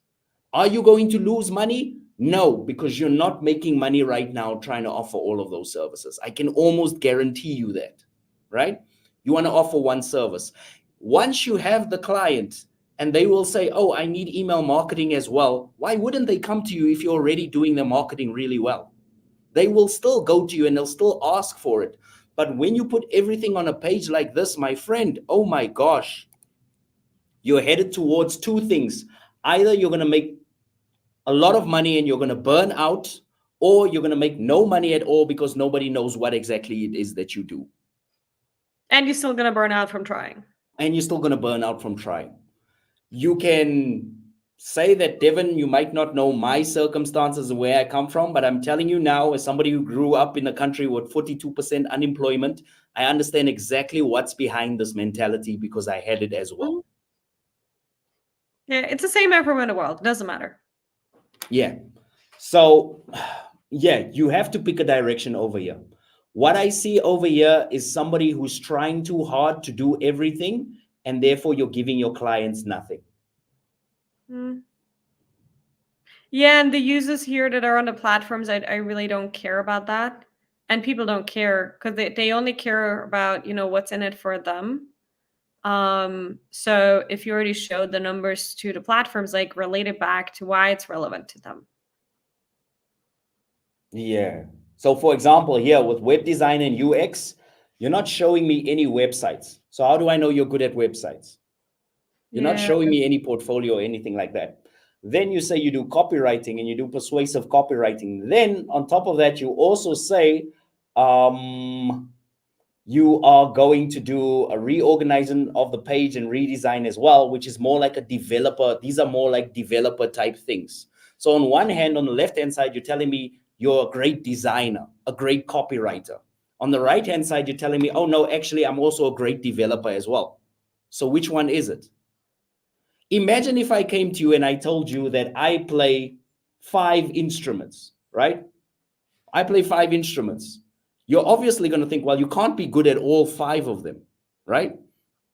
Are you going to lose money? No, because you're not making money right now trying to offer all of those services. I can almost guarantee you that, right? You want to offer one service. Once you have the client and they will say, oh, I need email marketing as well, why wouldn't they come to you if you're already doing their marketing really well? They will still go to you and they'll still ask for it. But when you put everything on a page like this, my friend, oh my gosh, you're headed towards two things. Either you're going to make a lot of money and you're going to burn out, or you're going to make no money at all because nobody knows what exactly it is that you do.
And you're still gonna burn out from trying.
And you're still going to burn out from trying. You can say that, Devon, you might not know my circumstances and where I come from, but I'm telling you now, as somebody who grew up in a country with 42% unemployment, I understand exactly what's behind this mentality because I had it as well.
Mhm. Yeah, it's the same everywhere in the world. It doesn't matter.
Yeah. So Yeah, you have to pick a direction over here. What I see over here is somebody who's trying too hard to do everything, and therefore you're giving your clients nothing.
Mm. Yeah, and the users here that are on the platforms, I really don't care about that. And people don't care because they only care about, what's in it for them. So if you already showed the numbers to the platforms, like relate it back to why it's relevant to them.
Yeah. So, for example, here with web design and UX, you're not showing me any websites. So, how do I know you're good at websites? You're not
Yeah.
showing me any portfolio or anything like that. Then you say you do copywriting and you do persuasive copywriting. Then, on top of that, you also say, um, you are going to do a reorganizing of the page and redesign as well, which is more like a developer. These are more like developer type things. So on one hand, on the left hand side, you're telling me you're a great designer, a great copywriter. On the right hand side, you're telling me, oh no, actually, I'm also a great developer as well. So which one is it? Imagine if I came to you and I told you that I play 5 instruments, right? I play 5 instruments. You're obviously going to think, well, you can't be good at all 5 of them, right?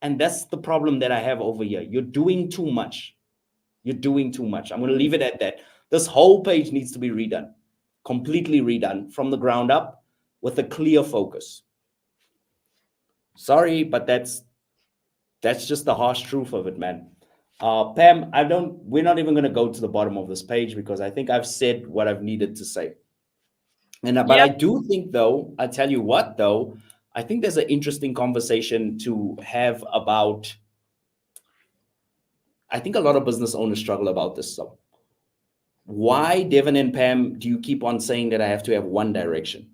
And that's the problem that I have over here. You're doing too much. You're doing too much. I'm going to leave it at that. This whole page needs to be redone, completely redone from the ground up with a clear focus. Sorry, but that's just the harsh truth of it, man. Pam, I don't. We're not even going to go to the bottom of this page because I think I've said what I've needed to say. And but I
Yep.
do think, though, I tell you what, though, I think there's an interesting conversation to have about. I think a lot of business owners struggle about this. So, why, Devon and Pam, do you keep on saying that I have to have one direction?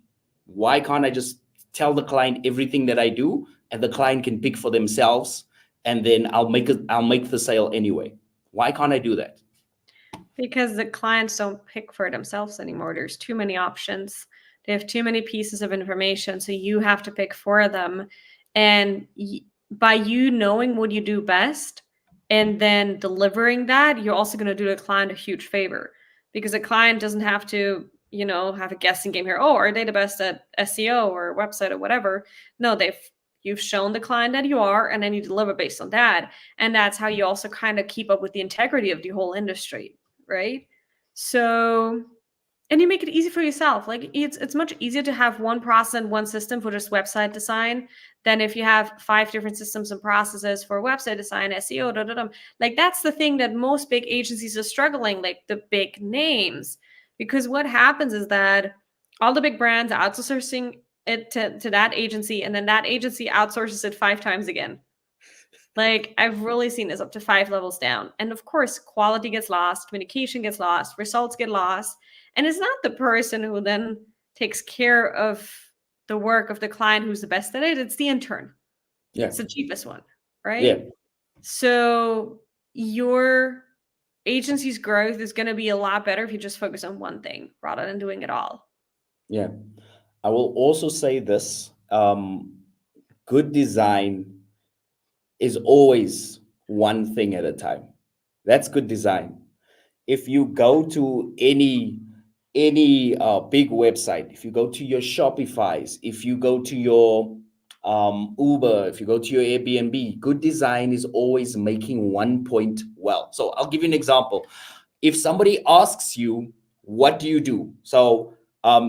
Why can't I just tell the client everything that I do, and the client can pick for themselves, and then I'll make the sale anyway? Why can't I do that?
Because the clients don't pick for themselves anymore. There's too many options. They have too many pieces of information, so you have to pick for them. And by you knowing what you do best and then delivering that, you're also going to do the client a huge favor because a client doesn't have to, have a guessing game here. Oh, are they the best at SEO or website or whatever? No, you've shown the client that you are, and then you deliver based on that. And that's how you also kind of keep up with the integrity of the whole industry, right? So, and you make it easy for yourself. Like it's much easier to have one process and one system for just website design than if you have 5 different systems and processes for website design, SEO, da, da, da. Like that's the thing that most big agencies are struggling, like the big names. Because what happens is that all the big brands are outsourcing it to that agency, and then that agency outsources it 5 times again. Like I've really seen this up to 5 levels down. And of course, quality gets lost, communication gets lost, results get lost. And it's not the person who then takes care of the work of the client who's the best at it, it's the intern.
Yeah,
It's the cheapest one,
yeah,
right? So your agency's growth is going to be a lot better if you just focus on one thing rather than doing it all.
yeah. I will also say this: good design is always one thing at a time. That's good design. If you go to any big website, if you go to your Shopify's, if you go to your Uber, if you go to your Airbnb, good design is always making one point well. So I'll give you an example. If somebody asks you, what do you do? So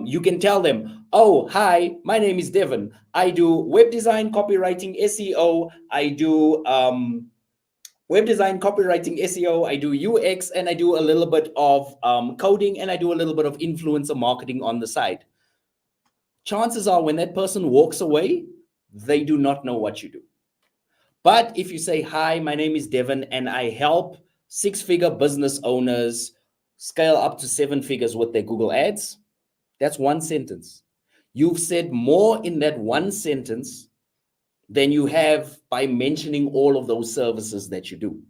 you can tell them, oh, hi, my name is Devon. I do web design, copywriting, SEO. I do web design, copywriting, SEO. I do UX, and I do a little bit of coding, and I do a little bit of influencer marketing on the side. Chances are when that person walks away, they do not know what you do. But if you say, hi, my name is Devon, and I help 6-figure business owners scale up to 7 figures with their Google ads, that's one sentence. You've said more in that one sentence than you have by mentioning all of those services that you do.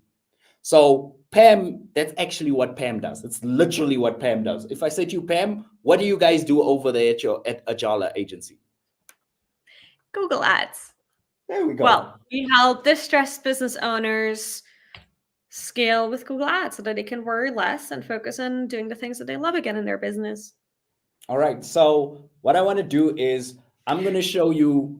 So Pam, that's actually what Pam does. It's literally what Pam does. If I say to you, Pam, what do you guys do over there at Ajala agency?
Google Ads.
There we
Well,
go.
we help distressed business owners scale with Google Ads so that they can worry less and focus on doing the things that they love again in their business.
All right. So what I want to do is I'm going to show you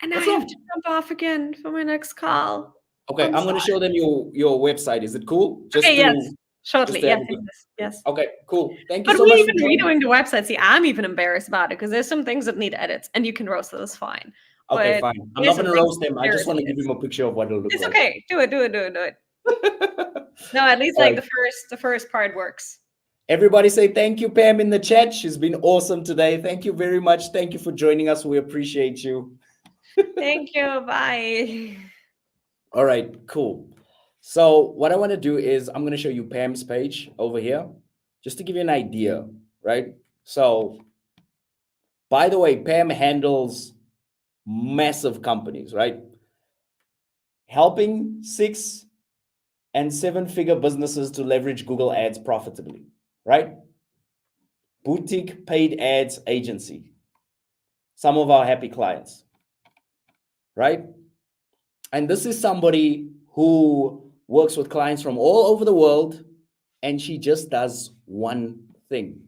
And I
what's
have to
wrong.
jump off again for my next call.
Okay,
I'm
I'm going to
sorry.
show them your website. Is it cool?
Okay, yes.
Just
Shortly.
to have
Yes,
a
yes,
good.
yes. Yes.
Okay, cool. Thank you
But
so
we're
much for
even
joining.
redoing the website. See, I'm even embarrassed about it because there's some things that need edits, and you can roast those fine.
Okay,
But
fine. I'm not
there's
going
some
to
things
roast them. I just
embarrassed
want to give
kids.
him a picture of what it'll look
It's
like.
okay. Do it. Do it. Do it. Do it. No, at least
All
like
right.
the first part works.
Everybody say thank you, Pam, in the chat. She's been awesome today. Thank you very much. Thank you for joining us. We appreciate you.
Thank you. Bye.
All right, cool. So what I want to do is I'm going to show you Pam's page over here, just to give you an idea, right? So by the way, Pam handles massive companies, right? Helping 6 and 7 figure businesses to leverage Google Ads profitably, right? Boutique paid ads agency, some of our happy clients, right? And this is somebody who works with clients from all over the world, and she just does one thing.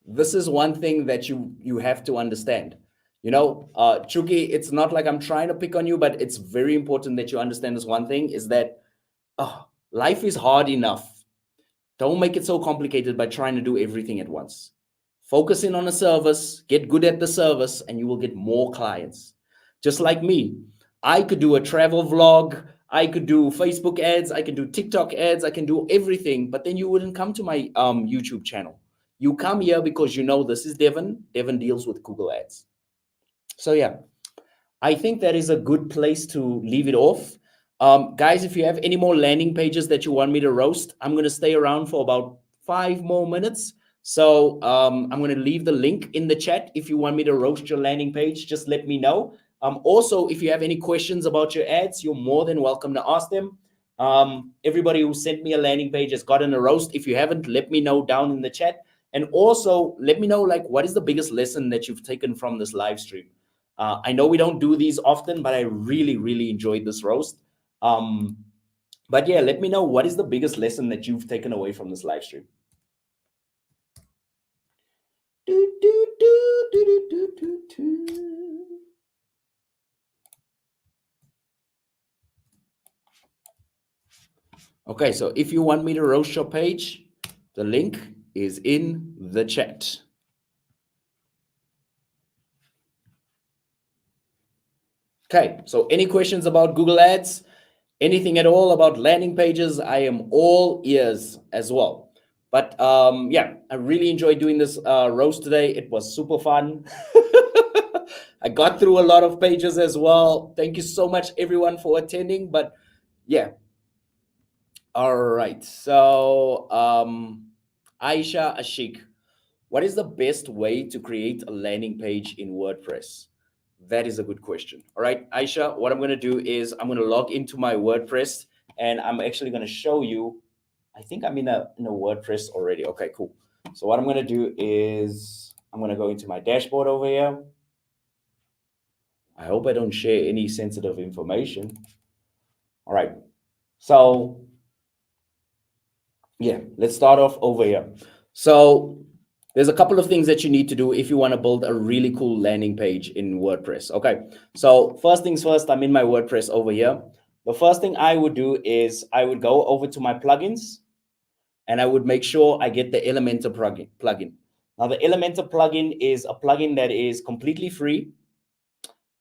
This is one thing that you have to understand. Chuki, it's not like I'm trying to pick on you, but it's very important that you understand this one thing is that life is hard enough. Don't make it so complicated by trying to do everything at once. Focus in on a service, get good at the service, and you will get more clients. Just like me, I could do a travel vlog, I could do Facebook ads, I can do TikTok ads, I can do everything, but then you wouldn't come to my YouTube channel. You come here because you know this is Devon. Devon deals with Google ads. So yeah, I think that is a good place to leave it off. Guys, if you have any more landing pages that you want me to roast, I'm going to stay around for about 5 more minutes. So I'm going to leave the link in the chat. If you want me to roast your landing page, just let me know. Also, if you have any questions about your ads, you're more than welcome to ask them. Everybody who sent me a landing page has gotten a roast. If you haven't, let me know down in the chat. And also, let me know like what is the biggest lesson that you've taken from this live stream. I know we don't do these often, but I really, really enjoyed this roast. Um, but yeah, let me know what is the biggest lesson that you've taken away from this live stream. Do, do, do, do, do, do, do. Okay, so if you want me to roast your page, the link is in the chat. Okay, so any questions about Google Ads? Anything at all about landing pages? I am all ears as well. But yeah, I really enjoyed doing this roast today. It was super fun. I got through a lot of pages as well. Thank you so much, everyone, for attending. But yeah, all right. So, Aisha Ashik, what is the best way to create a landing page in WordPress? That is a good question. All right, Aisha, what I'm going to do is I'm going to log into my WordPress and I'm actually going to show you. I think I'm in a WordPress already. Okay, cool. So what I'm going to do is I'm going to go into my dashboard over here. I hope I don't share any sensitive information. All right. So yeah, let's start off over here. So there's a couple of things that you need to do if you want to build a really cool landing page in WordPress. Okay, so first things first, I'm in my WordPress over here. The first thing I would do is I would go over to my plugins and I would make sure I get the Elementor plugin. Now the Elementor plugin is a plugin that is completely free.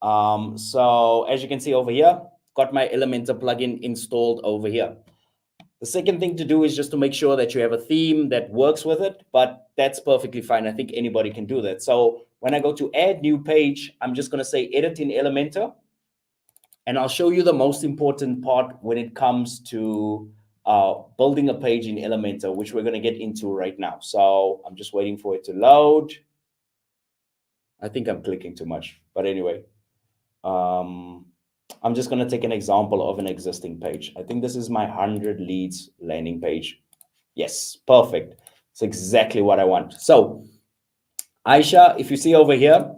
So as you can see over here, got my Elementor plugin installed over here. The second thing to do is just to make sure that you have a theme that works with it, but that's perfectly fine. I think anybody can do that. So when I go to add new page, I'm just going to say edit in Elementor, and I'll show you the most important part when it comes to building a page in Elementor, which we're going to get into right now. So I'm just waiting for it to load. I think I'm clicking too much, but anyway. I'm just going to take an example of an existing page. I think this is my 100 leads landing page. Yes, perfect. It's exactly what I want. So, Aisha, if you see over here,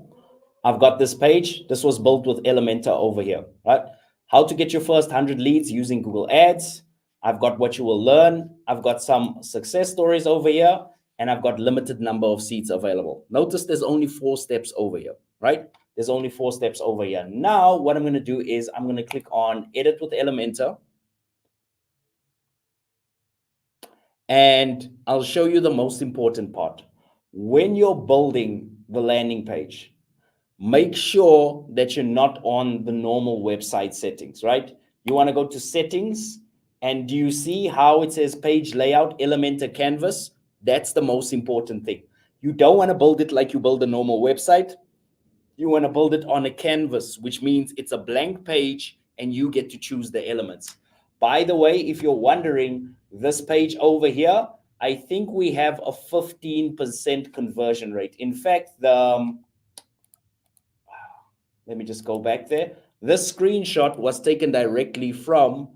I've got this page. This was built with Elementor over here, right? How to get your first 100 leads using Google Ads. I've got what you will learn. I've got some success stories over here. and I've got limited number of seats available. Notice there's only 4 steps over here, right? There's only 4 steps over here. Now, what I'm going to do is I'm going to click on Edit with Elementor, and I'll show you the most important part. When you're building the landing page, make sure that you're not on the normal website settings, right? You want to go to settings, and do you see how it says page layout, Elementor canvas? That's the most important thing. You don't want to build it like you build a normal website. You want to build it on a canvas, which means it's a blank page and you get to choose the elements. By the way, if you're wondering, this page over here, I think we have a 15% conversion rate. In fact, let me just go back there. This screenshot was taken directly from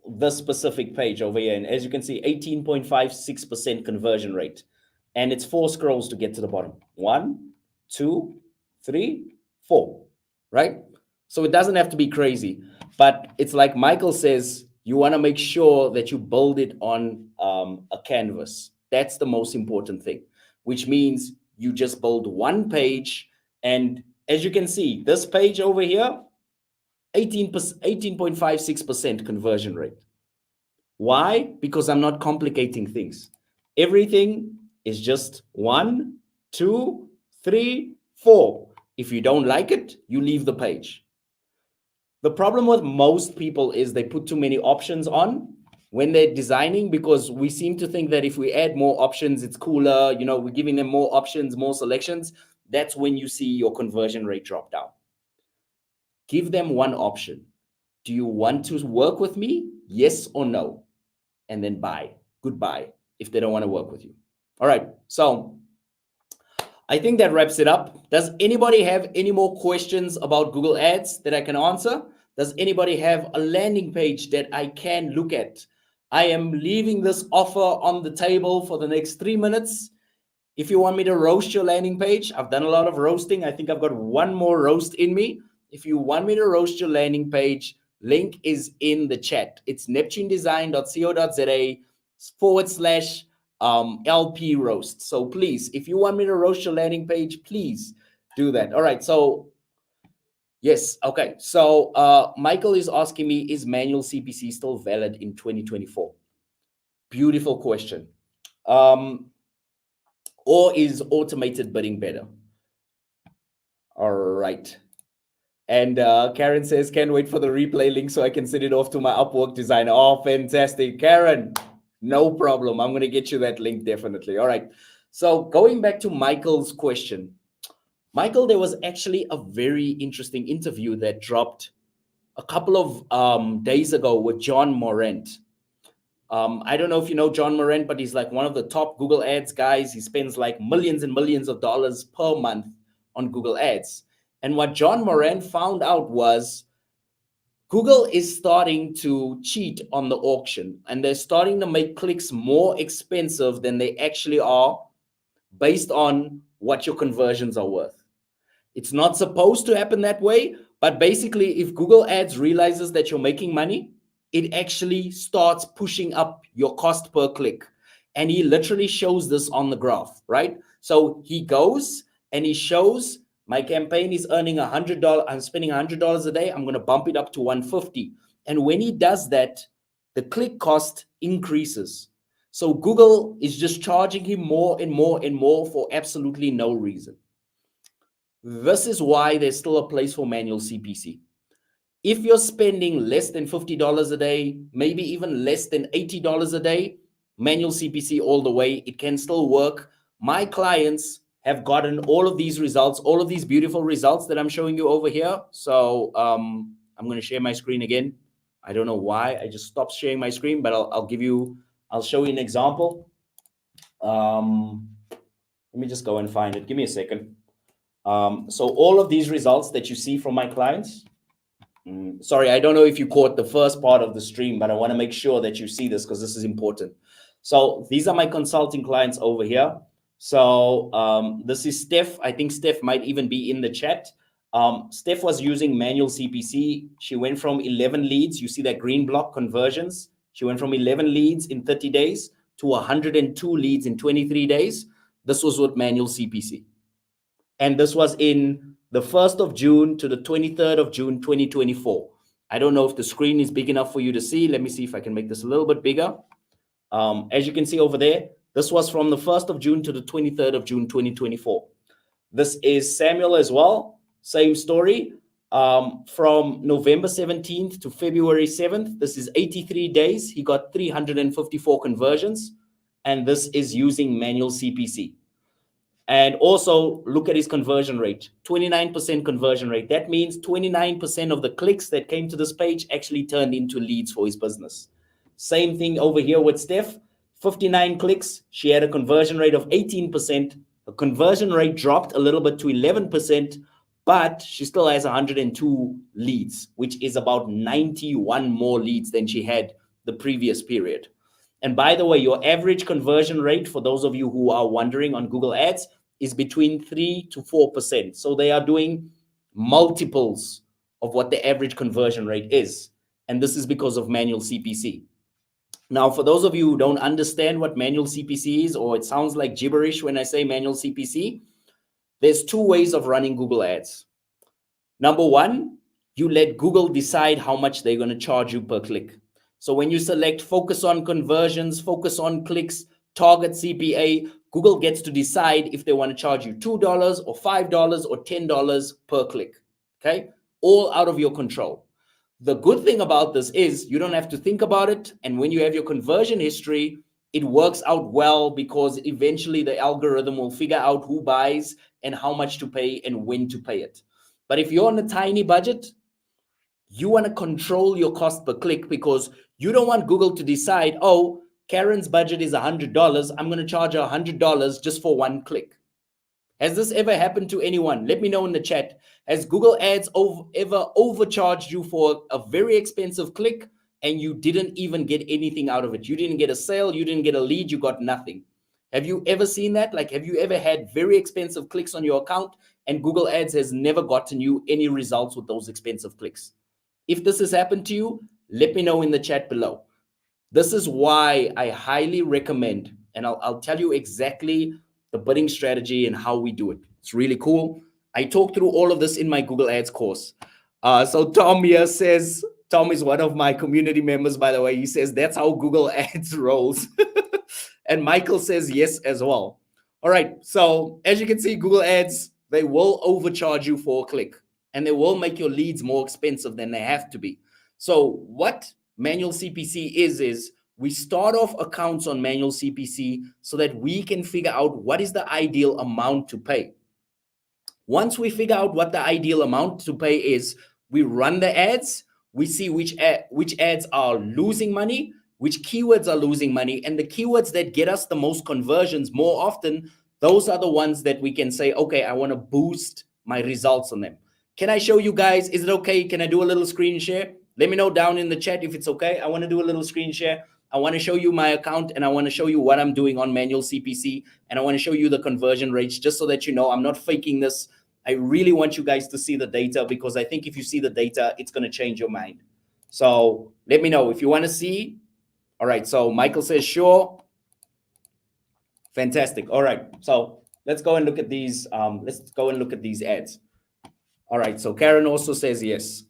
this specific page over here. And as you can see, 18.56% conversion rate. And it's 4 scrolls to get to the bottom. 1, 2, 3, 4, right? So it doesn't have to be crazy. But it's like Michael says, you want to make sure that you build it on a canvas. That's the most important thing, which means you just build one page. And as you can see, this page over here, 18.56% conversion rate. Why? Because I'm not complicating things. Everything is just 1, 2, 3, 4. If you don't like it, you leave the page. The problem with most people is they put too many options on when they're designing, because we seem to think that if we add more options, it's cooler. You know, we're giving them more options, more selections. That's when you see your conversion rate drop down. Give them one option. Do you want to work with me? Yes or no? And then bye. Goodbye if they don't want to work with you. All right. So I think that wraps it up. Does anybody have any more questions about Google Ads that I can answer? Does anybody have a landing page that I can look at? I am leaving this offer on the table for the next 3 minutes. If you want me to roast your landing page, I've done a lot of roasting. I think I've got one more roast in me. If you want me to roast your landing page, link is in the chat. It's neptunedesign.co.za/LP roast. So please, if you want me to roast your landing page, please do that. All right. So yes. Okay. So Michael is asking me, is manual CPC still valid in 2024? Beautiful question. Or is automated bidding better? All right. And Karen says, can't wait for the replay link so I can send it off to my Upwork designer. Oh, fantastic. Karen, no problem. I'm going to get you that link definitely. All right. So going back to Michael's question. Michael, there was actually a very interesting interview that dropped a couple of days ago with John Morant. I don't know if you know John Morant, but he's like one of the top Google Ads guys. He spends like millions and millions of dollars per month on Google Ads. And what John Morant found out was Google is starting to cheat on the auction, and they're starting to make clicks more expensive than they actually are based on what your conversions are worth. It's not supposed to happen that way, but basically if Google Ads realizes that you're making money, it actually starts pushing up your cost per click. And he literally shows this on the graph, right? So he goes and he shows my campaign is earning $100. I'm spending $100 a day. I'm going to bump it up to $150. And when he does that, the click cost increases. So Google is just charging him more and more and more for absolutely no reason. This is why there's still a place for manual CPC. If you're spending less than $50 a day, maybe even less than $80 a day, manual CPC all the way, it can still work. My clients have gotten all of these results, all of these beautiful results that I'm showing you over here. So I'm going to share my screen again. I don't know why I just stopped sharing my screen, but I'll show you an example. Let me just go and find it. Give me a second. So all of these results that you see from my clients, sorry, I don't know if you caught the first part of the stream, but I want to make sure that you see this because this is important. So these are my consulting clients over here. So this is Steph. I think Steph might even be in the chat. Steph was using manual CPC. She went from 11 leads. You see that green block conversions. She went from 11 leads in 30 days to 102 leads in 23 days. This was with manual CPC. And this was in the 1st of June to the 23rd of June, 2024. I don't know if the screen is big enough for you to see. Let me see if I can make this a little bit bigger. As you can see over there, this was from the 1st of June to the 23rd of June, 2024. This is Samuel as well. Same story. From November 17th to February 7th, this is 83 days. He got 354 conversions. And this is using manual CPC. And also look at his conversion rate, 29% conversion rate. That means 29% of the clicks that came to this page actually turned into leads for his business. Same thing over here with Steph, 59 clicks. She had a conversion rate of 18%. The conversion rate dropped a little bit to 11%, but she still has 102 leads, which is about 91 more leads than she had the previous period. And by the way, your average conversion rate, for those of you who are wondering on Google Ads, is between 3 to 4%. So they are doing multiples of what the average conversion rate is. And this is because of manual CPC. Now, for those of you who don't understand what manual CPC is, or it sounds like gibberish when I say manual CPC, there's two ways of running Google Ads. Number one, you let Google decide how much they're going to charge you per click. So when you select focus on conversions, focus on clicks, target CPA, Google gets to decide if they want to charge you $2 or $5 or $10 per click. Okay? All out of your control. The good thing about this is you don't have to think about it. And when you have your conversion history, it works out well because eventually the algorithm will figure out who buys and how much to pay and when to pay it. But if you're on a tiny budget, you want to control your cost per click because you don't want Google to decide, oh, Karen's budget is $100. I'm going to charge her $100 just for one click. Has this ever happened to anyone? Let me know in the chat. Has Google Ads ever overcharged you for a very expensive click and you didn't even get anything out of it? You didn't get a sale, you didn't get a lead, you got nothing. Have you ever seen that? Like, have you ever had very expensive clicks on your account and Google Ads has never gotten you any results with those expensive clicks? If this has happened to you, let me know in the chat below. This is why I highly recommend, and I'll tell you exactly the bidding strategy and how we do it. It's really cool. I talk through all of this in my Google Ads course. So Tom here says, Tom is one of my community members, by the way. He says that's how Google Ads rolls. And Michael says yes as well. All right. So as you can see, Google Ads, they will overcharge you for a click and they will make your leads more expensive than they have to be. So what manual CPC is we start off accounts on manual CPC so that we can figure out what is the ideal amount to pay. Once we figure out what the ideal amount to pay is, we run the ads, we see which ads are losing money, which keywords are losing money, and the keywords that get us the most conversions more often, those are the ones that we can say, okay, I want to boost my results on them. Can I show you guys? Is it okay? Can I do a little screen share? Let me know down in the chat if it's okay. I want to do a little screen share. I want to show you my account and I want to show you what I'm doing on manual CPC. And I want to show you the conversion rates just so that you know I'm not faking this. I really want you guys to see the data because I think if you see the data, it's going to change your mind. So let me know if you want to see. All right. So Michael says, sure. Fantastic. All right. So let's go and look at these. Let's go and look at these ads. All right. So Karen also says yes.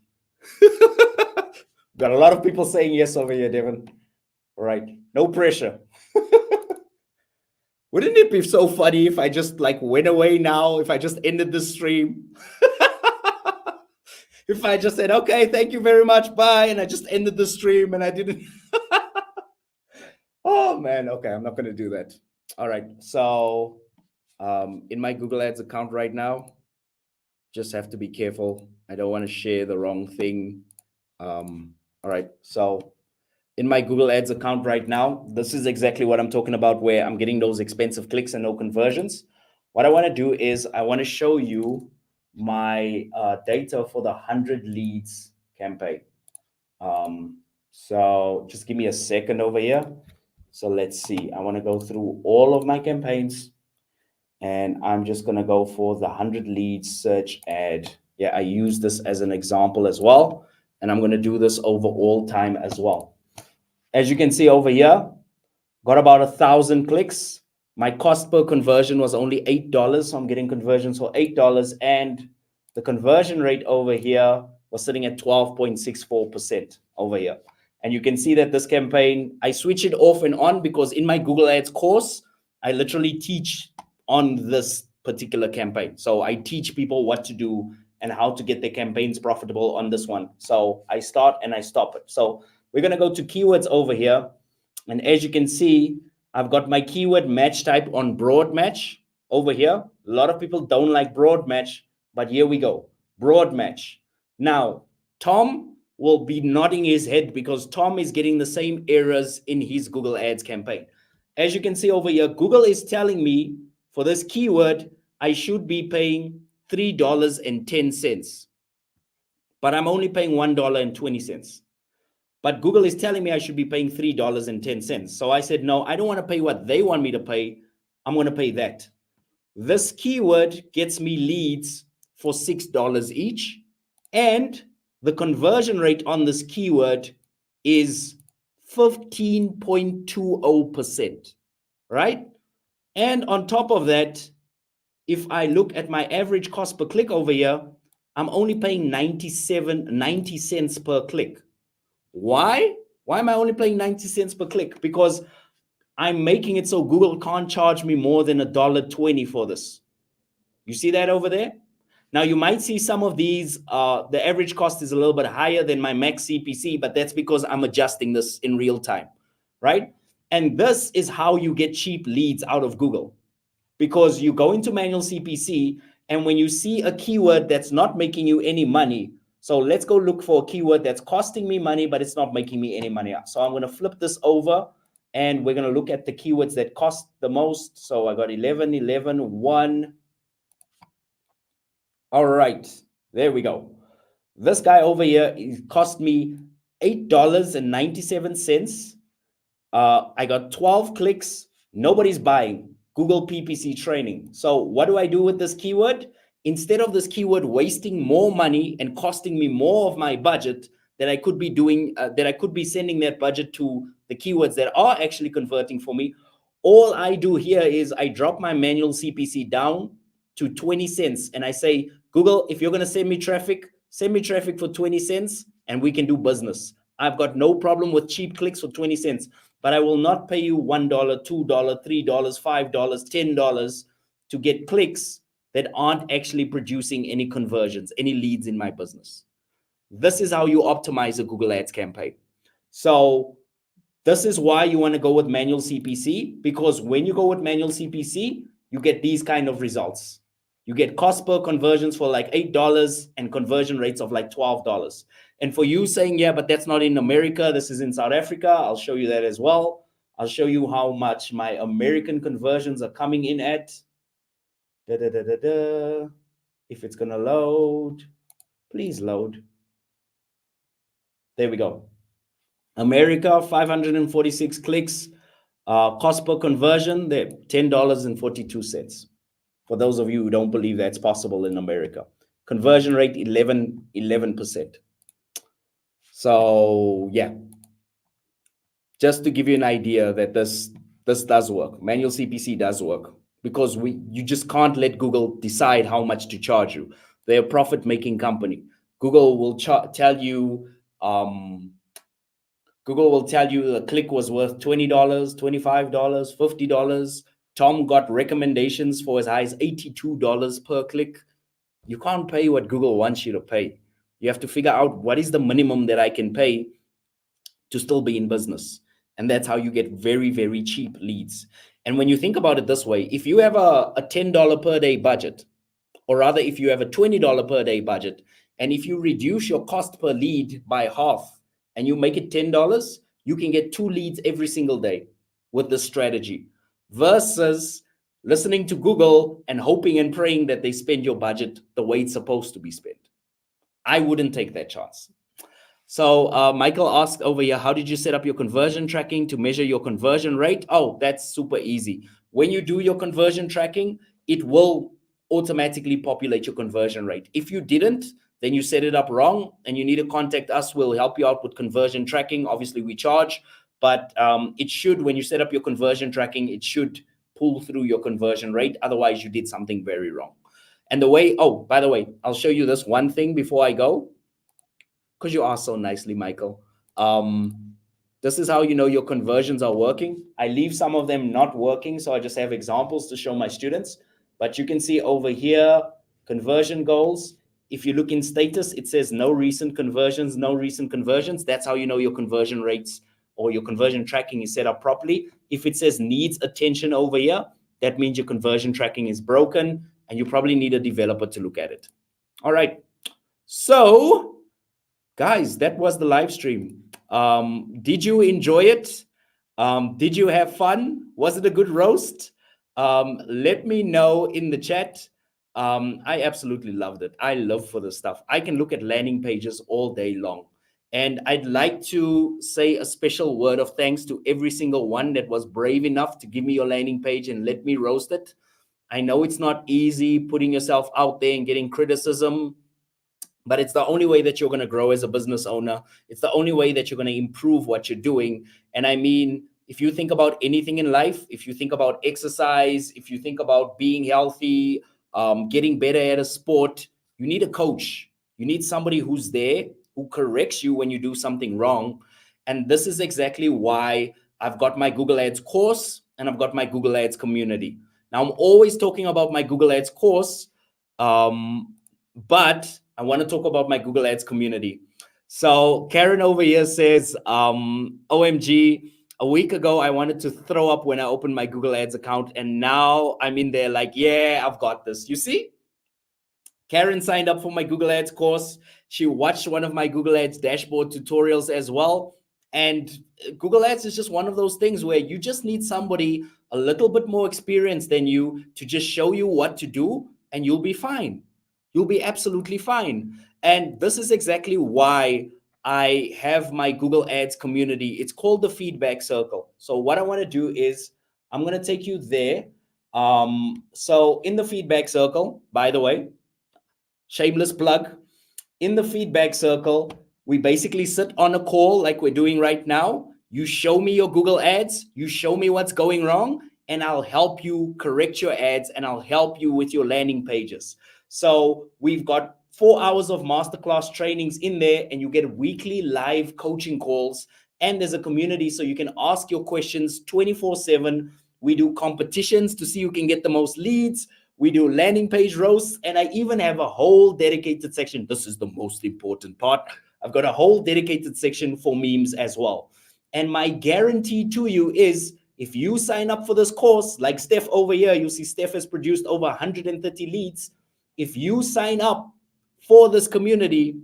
Got a lot of people saying yes over here, Devon. All right. No pressure. Wouldn't it be so funny if I just like went away now, if I just ended the stream? If I just said, okay, thank you very much, bye, and I just ended the stream and I didn't. Oh, man. Okay, I'm not going to do that. All right. So in my Google Ads account right now, just have to be careful. I don't want to share the wrong thing. All right. So in my Google Ads account right now, this is exactly what I'm talking about, where I'm getting those expensive clicks and no conversions. What I want to do is I want to show you my data for the 100 leads campaign. So just give me a second over here. So let's see. I want to go through all of my campaigns and I'm just going to go for the 100 leads search ad. Yeah, I use this as an example as well. And I'm going to do this over all time as well. As you can see over here, got about 1,000 clicks. My cost per conversion was only $8, so I'm getting conversions for $8, and the conversion rate over here was sitting at 12.64% over here. And you can see that this campaign, I switch it off and on because in my Google Ads course, I literally teach on this particular campaign. So I teach people what to do and how to get their campaigns profitable on this one. So I start and I stop it. So we're going to go to keywords over here. And as you can see, I've got my keyword match type on broad match over here. A lot of people don't like broad match, but here we go. Broad match. Now, Tom will be nodding his head because Tom is getting the same errors in his Google Ads campaign. As you can see over here, Google is telling me for this keyword, I should be paying $3.10, but I'm only paying $1.20. But Google is telling me I should be paying $3.10. So I said, no, I don't want to pay what they want me to pay. I'm going to pay that. This keyword gets me leads for $6 each. And the conversion rate on this keyword is 15.20%, right? And on top of that, if I look at my average cost per click over here, I'm only paying 90 cents per click. Why? Why am I only paying 90 cents per click? Because I'm making it so Google can't charge me more than $1.20 for this. You see that over there? Now you might see some of these, the average cost is a little bit higher than my max CPC, but that's because I'm adjusting this in real time, right? And this is how you get cheap leads out of Google, because you go into manual CPC, and when you see a keyword that's not making you any money, so let's go look for a keyword that's costing me money, but it's not making me any money. So I'm going to flip this over and we're going to look at the keywords that cost the most. So I got 11, 11, 1. All right, there we go. This guy over here, it cost me $8.97. I got 12 clicks. Nobody's buying. Google PPC training. So what do I do with this keyword? Instead of this keyword wasting more money and costing me more of my budget that I could be doing, that I could be sending that budget to the keywords that are actually converting for me, all I do here is I drop my manual CPC down to 20 cents. And I say, Google, if you're going to send me traffic for 20 cents and we can do business. I've got no problem with cheap clicks for 20 cents, but I will not pay you $1, $2, $3, $5, $10 to get clicks that aren't actually producing any conversions, any leads in my business. This is how you optimize a Google Ads campaign. So this is why you want to go with manual CPC, because when you go with manual CPC, you get these kind of results. You get cost per conversions for like $8 and conversion rates of like $12. And for you saying, yeah, but that's not in America, this is in South Africa, I'll show you that as well. I'll show you how much my American conversions are coming in at. If it's going to load, please load. There we go. America, 546 clicks. Cost per conversion, there, $10.42. For those of you who don't believe that's possible in America. Conversion rate, 11%. So yeah, just to give you an idea that this does work. Manual CPC does work, because you just can't let Google decide how much to charge you. They're a profit-making company. Google will tell you a click was worth $20, $25, $50. Tom got recommendations for as high as $82 per click. You can't pay what Google wants you to pay. You have to figure out what is the minimum that I can pay to still be in business. And that's how you get very, very cheap leads. And when you think about it this way, if you have a $10 per day budget, or rather if you have a $20 per day budget, and if you reduce your cost per lead by half and you make it $10, you can get 2 leads every single day with this strategy, versus listening to Google and hoping and praying that they spend your budget the way it's supposed to be spent. I wouldn't take that chance. So Michael asked over here, how did you set up your conversion tracking to measure your conversion rate? Oh, that's super easy. When you do your conversion tracking, it will automatically populate your conversion rate. If you didn't, then you set it up wrong and you need to contact us. We'll help you out with conversion tracking. Obviously, we charge, but it should, when you set up your conversion tracking, it should pull through your conversion rate. Otherwise, you did something very wrong. And the way, oh, by the way, I'll show you this one thing before I go, because you asked so nicely, Michael. This is how you know your conversions are working. I leave some of them not working, so I just have examples to show my students. But you can see over here, conversion goals. If you look in status, it says no recent conversions, no recent conversions. That's how you know your conversion rates or your conversion tracking is set up properly. If it says needs attention over here, that means your conversion tracking is broken and you probably need a developer to look at it. All right. So, guys, that was the live stream. Did you enjoy it? Did you have fun? Was it a good roast? Let me know in the chat. I absolutely loved it. I love for this stuff. I can look at landing pages all day long. And I'd like to say a special word of thanks to every single one that was brave enough to give me your landing page and let me roast it. I know it's not easy putting yourself out there and getting criticism, but it's the only way that you're going to grow as a business owner. It's the only way that you're going to improve what you're doing. And I mean, if you think about anything in life, if you think about exercise, if you think about being healthy, getting better at a sport, you need a coach. You need somebody who's there, who corrects you when you do something wrong. And this is exactly why I've got my Google Ads course and I've got my Google Ads community. Now, I'm always talking about my Google Ads course, but I want to talk about my Google Ads community. So Karen over here says, OMG, a week ago, I wanted to throw up when I opened my Google Ads account. And now I'm in there like, yeah, I've got this. You see? Karen signed up for my Google Ads course. She watched one of my Google Ads dashboard tutorials as well. And Google Ads is just one of those things where you just need somebody a little bit more experienced than you to just show you what to do, and you'll be fine. You'll be absolutely fine. And this is exactly why I have my Google Ads community. It's called the Feedback Circle. So what I want to do is I'm going to take you there. So in the Feedback Circle, by the way, shameless plug, in the Feedback Circle, we basically sit on a call like we're doing right now. You show me your Google Ads, you show me what's going wrong, and I'll help you correct your ads and I'll help you with your landing pages. So we've got 4 hours of masterclass trainings in there, and you get weekly live coaching calls. And there's a community so you can ask your questions 24/7. We do competitions to see who can get the most leads. We do landing page roasts, and I even have a whole dedicated section. This is the most important part. I've got a whole dedicated section for memes as well. And my guarantee to you is if you sign up for this course, like Steph over here, you see Steph has produced over 130 leads. If you sign up for this community,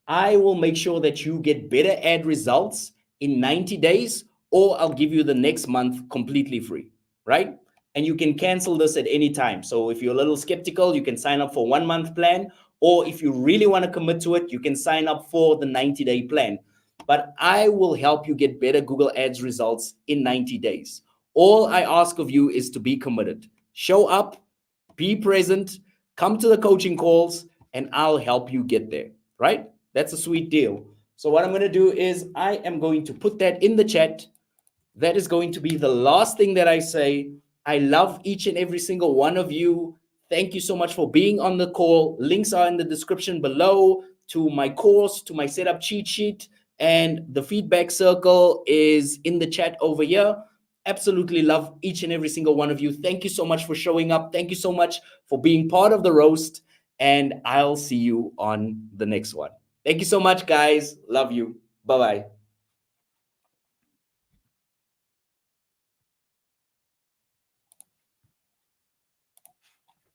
I will make sure that you get better ad results in 90 days, or I'll give you the next month completely free, right? And you can cancel this at any time. So if you're a little skeptical, you can sign up for 1 month plan, or if you really want to commit to it, you can sign up for the 90-day plan. But I will help you get better Google Ads results in 90 days. All I ask of you is to be committed. Show up, be present, come to the coaching calls, and I'll help you get there, right? That's a sweet deal. So what I'm going to do is I am going to put that in the chat. That is going to be the last thing that I say. I love each and every single one of you. Thank you so much for being on the call. Links are in the description below to my course, to my setup cheat sheet, and the Feedback Circle is in the chat over here. Absolutely love each and every single one of you. Thank you so much for showing up. Thank you so much for being part of the roast, and I'll see you on the next one. Thank you so much, guys. Love you. Bye-bye.